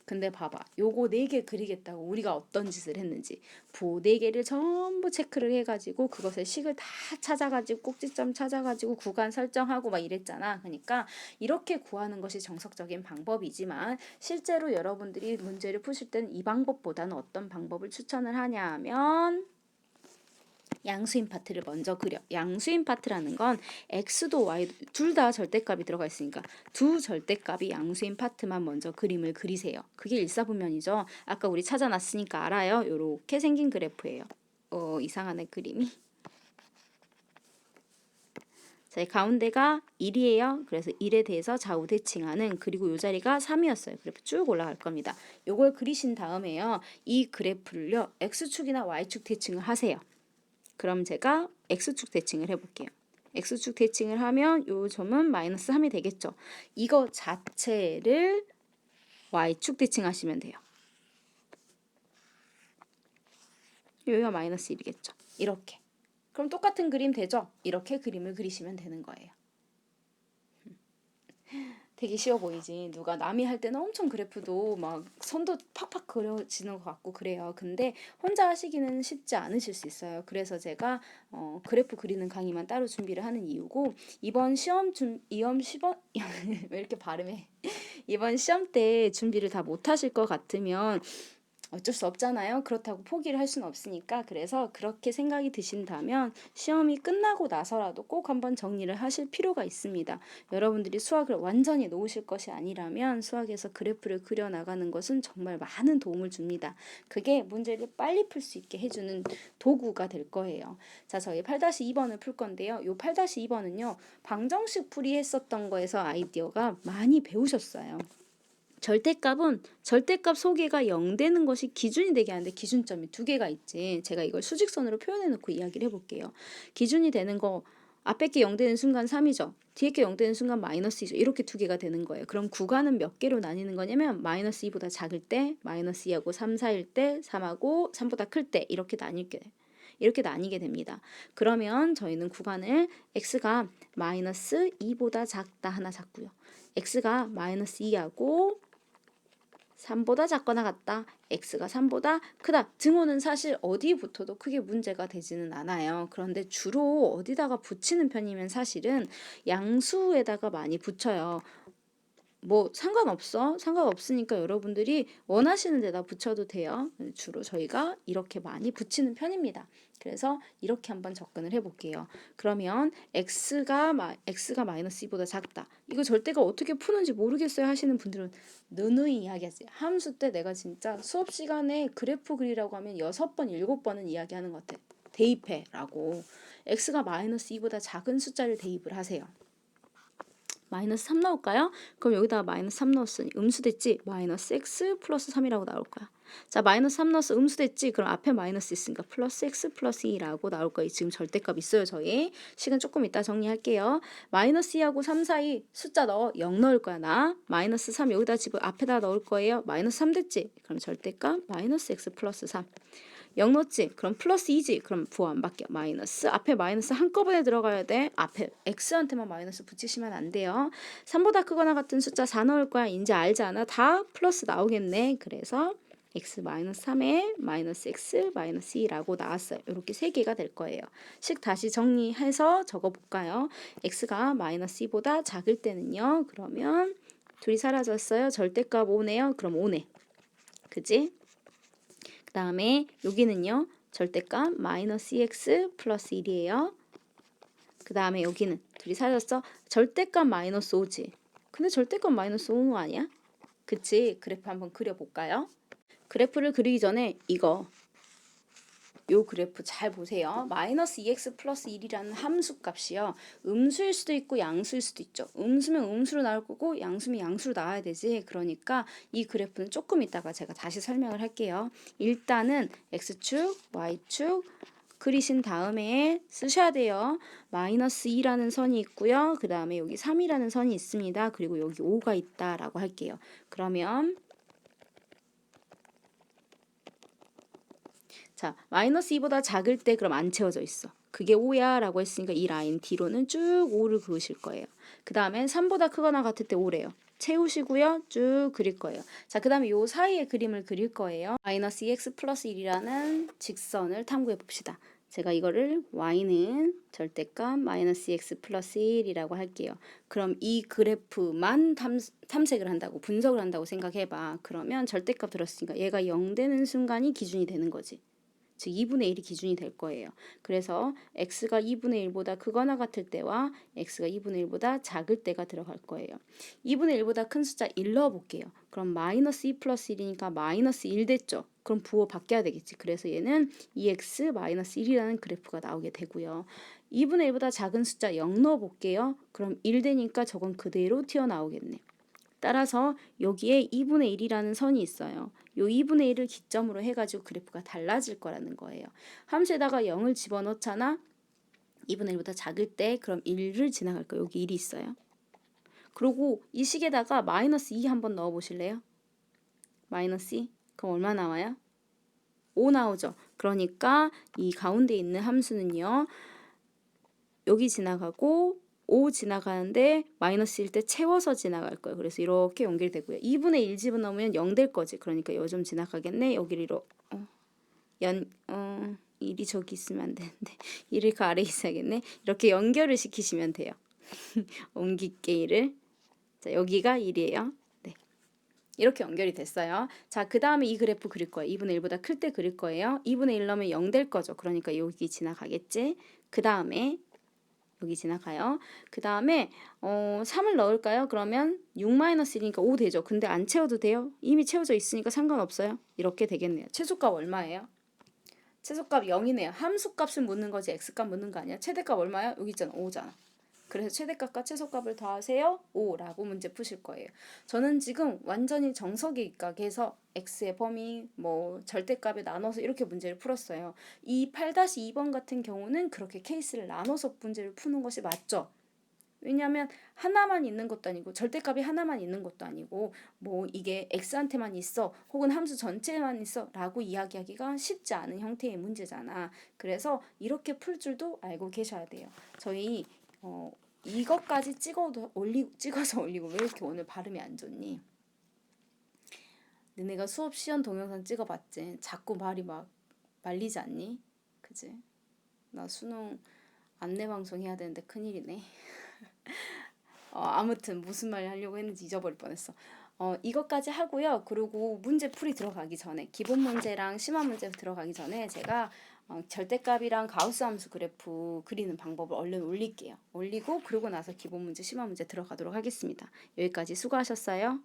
근데 봐봐. 요거 4개 그리겠다고 우리가 어떤 짓을 했는지. 부 4개를 전부 체크를 해가지고 그것의 식을 다 찾아가지고 꼭지점 찾아가지고 구간 설정하고 막 이랬잖아. 그러니까 이렇게 구하는 것이 정석적인 방법이지만 실제로 여러분들이 문제를 푸실 때는 이 방법보다는 어떤 방법을 추천을 하냐 하면 양수인 파트를 먼저 그려. 양수인 파트라는 건 x도 y도 둘 다 절대값이 들어가 있으니까 두 절대값이 양수인 파트만 먼저 그림을 그리세요. 그게 일사분면이죠. 아까 우리 찾아놨으니까 알아요. 요렇게 생긴 그래프예요. 이상하네 그림이. 자, 가운데가 1이에요. 그래서 1에 대해서 좌우 대칭하는 그리고 요 자리가 3이었어요. 그래프 쭉 올라갈 겁니다. 요걸 그리신 다음에요. 이 그래프를요. x축이나 y축 대칭을 하세요. 그럼 제가 x축 대칭을 해볼게요. x축 대칭을 하면 요 점은 마이너스 3이 되겠죠. 이거 자체를 y축 대칭하시면 돼요. 여기가 마이너스 1이겠죠. 이렇게. 그럼 똑같은 그림 되죠? 이렇게 그림을 그리시면 되는 거예요. 되게 쉬워 보이지. 누가 남이 할 때는 엄청 그래프도 막 선도 팍팍 그려지는 것 같고 그래요. 근데 혼자 하시기는 쉽지 않으실 수 있어요. 그래서 제가 그래프 그리는 강의만 따로 준비를 하는 이유고 이번 시험 왜 이렇게 발음해? 이번 시험 때 준비를 다 못 하실 것 같으면 어쩔 수 없잖아요. 그렇다고 포기를 할 수는 없으니까. 그래서 그렇게 생각이 드신다면 시험이 끝나고 나서라도 꼭 한번 정리를 하실 필요가 있습니다. 여러분들이 수학을 완전히 놓으실 것이 아니라면 수학에서 그래프를 그려나가는 것은 정말 많은 도움을 줍니다. 그게 문제를 빨리 풀 수 있게 해주는 도구가 될 거예요. 자, 저희 8-2번을 풀 건데요. 요 8-2번은요. 방정식 풀이했었던 거에서 아이디어가 많이 배우셨어요. 절대값은 절대값 소개가 0 되는 것이 기준이 되게 하는데 기준점이 2개가 있지. 제가 이걸 수직선으로 표현해 놓고 이야기를 해볼게요. 기준이 되는 거 앞에 게 0 되는 순간 3이죠. 뒤에 게 0 되는 순간 마이너스 2죠. 이렇게 2개가 되는 거예요. 그럼 구간은 몇 개로 나뉘는 거냐면 마이너스 2보다 작을 때 마이너스 2하고 3 사이일 때 3하고 3보다 클 때 이렇게 나뉘게 됩니다. 그러면 저희는 구간을 x가 마이너스 2보다 작다 하나 잡고요. x가 마이너스 2하고 3보다 작거나 같다. x가 3보다 크다. 등호는 사실 어디 붙어도 크게 문제가 되지는 않아요. 그런데 주로 어디다가 붙이는 편이면 사실은 양수에다가 많이 붙여요. 뭐 상관없어. 상관없으니까 여러분들이 원하시는 데다 붙여도 돼요. 주로 저희가 이렇게 많이 붙이는 편입니다. 그래서 이렇게 한번 접근을 해볼게요. 그러면 x가 마이너스 2보다 작다. 이거 절대가 어떻게 푸는지 모르겠어요 하시는 분들은 느느이 이야기하세요. 함수 때 내가 진짜 수업 시간에 그래프 그리라고 하면 6번, 7번은 이야기하는 것 같아. 대입해라고. x가 마이너스 2보다 작은 숫자를 대입을 하세요. 마이너스 3 넣을까요? 그럼 여기다가 마이너스 3 넣었으니 음수됐지? 마이너스 x 플러스 3이라고 나올 거야. 자, 마이너스 3 넣어서 음수됐지? 그럼 앞에 마이너스 있으니까 플러스 x 플러스 2라고 나올 거예요. 지금 절대값 있어요, 저희. 시간 조금 이따 정리할게요. 마이너스 2하고 3 사이 숫자 넣어 0 넣을 거야, 나. 마이너스 3 여기다 앞에다 넣을 거예요. 마이너스 3 됐지? 그럼 절대값 마이너스 x 플러스 3. 0 넣었지? 그럼 플러스 2지? 그럼 부호 안 바뀌어. 마이너스. 앞에 마이너스 한꺼번에 들어가야 돼. 앞에 x한테만 마이너스 붙이시면 안 돼요. 3보다 크거나 같은 숫자 4 넣을 거야. 이제 알지 않아? 다 플러스 나오겠네. 그래서 x 마이너스 3에 마이너스 x 마이너스 2라고 나왔어요. 이렇게 3개가 될 거예요. 식 다시 정리해서 적어볼까요? x가 마이너스 2보다 작을 때는요. 그러면 둘이 사라졌어요. 절대값 5네요. 그럼 5네. 그지? 그 다음에 여기는요. 절대값 마이너스 2x 플러스 1이에요. 그 다음에 여기는 둘이 사라졌어. 절대값 마이너스 5지. 근데 절대값 마이너스 5는 아니야? 그치? 그래프 한번 그려볼까요? 그래프를 그리기 전에 요 그래프 잘 보세요. 마이너스 2x 플러스 1이라는 함수 값이요. 음수일 수도 있고 양수일 수도 있죠. 음수면 음수로 나올 거고 양수면 양수로 나와야 되지. 그러니까 이 그래프는 조금 이따가 제가 다시 설명을 할게요. 일단은 x축, y축 그리신 다음에 쓰셔야 돼요. 마이너스 2라는 선이 있고요. 그 다음에 여기 3이라는 선이 있습니다. 그리고 여기 5가 있다라고 할게요. 그러면 자, 마이너스 2보다 작을 때 그럼 안 채워져 있어. 그게 5야 라고 했으니까 이 라인 뒤로는 쭉 5를 그으실 거예요. 그 다음에 3보다 크거나 같을 때 5래요. 채우시고요. 쭉 그릴 거예요. 자, 그 다음에 요 사이에 그림을 그릴 거예요. 마이너스 2x 플러스 1이라는 직선을 탐구해 봅시다. 제가 이거를 y는 절대값 마이너스 2x 플러스 1이라고 할게요. 그럼 이 그래프만 탐색을 한다고 분석을 한다고 생각해봐. 그러면 절대값 들었으니까 얘가 0 되는 순간이 기준이 되는 거지. 즉 2분의 1이 기준이 될 거예요. 그래서 x가 2분의 1보다 크거나 같을 때와 x가 2분의 1보다 작을 때가 들어갈 거예요. 2분의 1보다 큰 숫자 1 넣어볼게요. 그럼 마이너스 2 플러스 1이니까 마이너스 1 됐죠. 그럼 부호 바뀌어야 되겠지. 그래서 얘는 2x 마이너스 1이라는 그래프가 나오게 되고요. 2분의 1보다 작은 숫자 0 넣어볼게요. 그럼 1 되니까 저건 그대로 튀어나오겠네. 따라서 여기에 2분의 1이라는 선이 있어요. 요 2분의 1을 기점으로 해가지고 그래프가 달라질 거라는 거예요. 함수에다가 0을 집어넣잖아. 2분의 1보다 작을 때 그럼 1을 지나갈 거예요. 여기 1이 있어요. 그리고 이 식에다가 마이너스 2 한번 넣어보실래요? 마이너스 2? 그럼 얼마 나와요? 5 나오죠. 그러니까 이 가운데 있는 함수는요. 여기 지나가고 5 지나가는데 마이너스 1 때 채워서 지나갈 거예요. 그래서 이렇게 연결되고요. 2분의 1 집어넣으면 0 될 거지. 그러니까 요 점 지나가겠네. 여기를 1이 저기 있으면 안 되는데 1이 그 아래에 있어야겠네. 이렇게 연결을 시키시면 돼요. 옮길게 1을. 자, 여기가 1이에요. 네. 이렇게 연결이 됐어요. 자, 그 다음에 이 그래프 그릴 거예요. 2분의 1보다 클 때 그릴 거예요. 2분의 1 넣으면 0 될 거죠. 그러니까 여기 지나가겠지. 그 다음에 여기 지나가요. 그 다음에 3을 넣을까요? 그러면 6-1이니까 5 되죠. 근데 안 채워도 돼요. 이미 채워져 있으니까 상관없어요. 이렇게 되겠네요. 최소값 얼마예요? 최소값 0이네요. 함수값을 묻는 거지 x값 묻는 거 아니야. 최대값 얼마야? 여기 있잖아. 5잖아. 그래서 최대값과 최소값을 더하세요. 5라고 문제 푸실 거예요. 저는 지금 완전히 정석에 입각해서 x의 범위, 뭐 절대값에 나눠서 이렇게 문제를 풀었어요. 이 8-2번 같은 경우는 그렇게 케이스를 나눠서 문제를 푸는 것이 맞죠. 왜냐하면 하나만 있는 것도 아니고 절대값이 하나만 있는 것도 아니고 뭐 이게 x한테만 있어 혹은 함수 전체에만 있어 라고 이야기하기가 쉽지 않은 형태의 문제잖아. 그래서 이렇게 풀 줄도 알고 계셔야 돼요. 저희 이것까지 찍어서 올리고 왜 이렇게 오늘 발음이 안 좋니? 너네가 수업 시연 동영상 찍어봤지? 자꾸 말이 막 말리지 않니? 그지? 나 수능 안내 방송 해야 되는데 큰일이네. 아무튼 무슨 말 하려고 했는지 잊어버릴 뻔했어. 이것까지 하고요. 그리고 문제 풀이 들어가기 전에, 기본 문제랑 심화 문제 들어가기 전에 제가 절대값이랑 가우스 함수 그래프 그리는 방법을 얼른 올릴게요. 올리고 그러고 나서 기본 문제, 심화 문제 들어가도록 하겠습니다. 여기까지 수고하셨어요.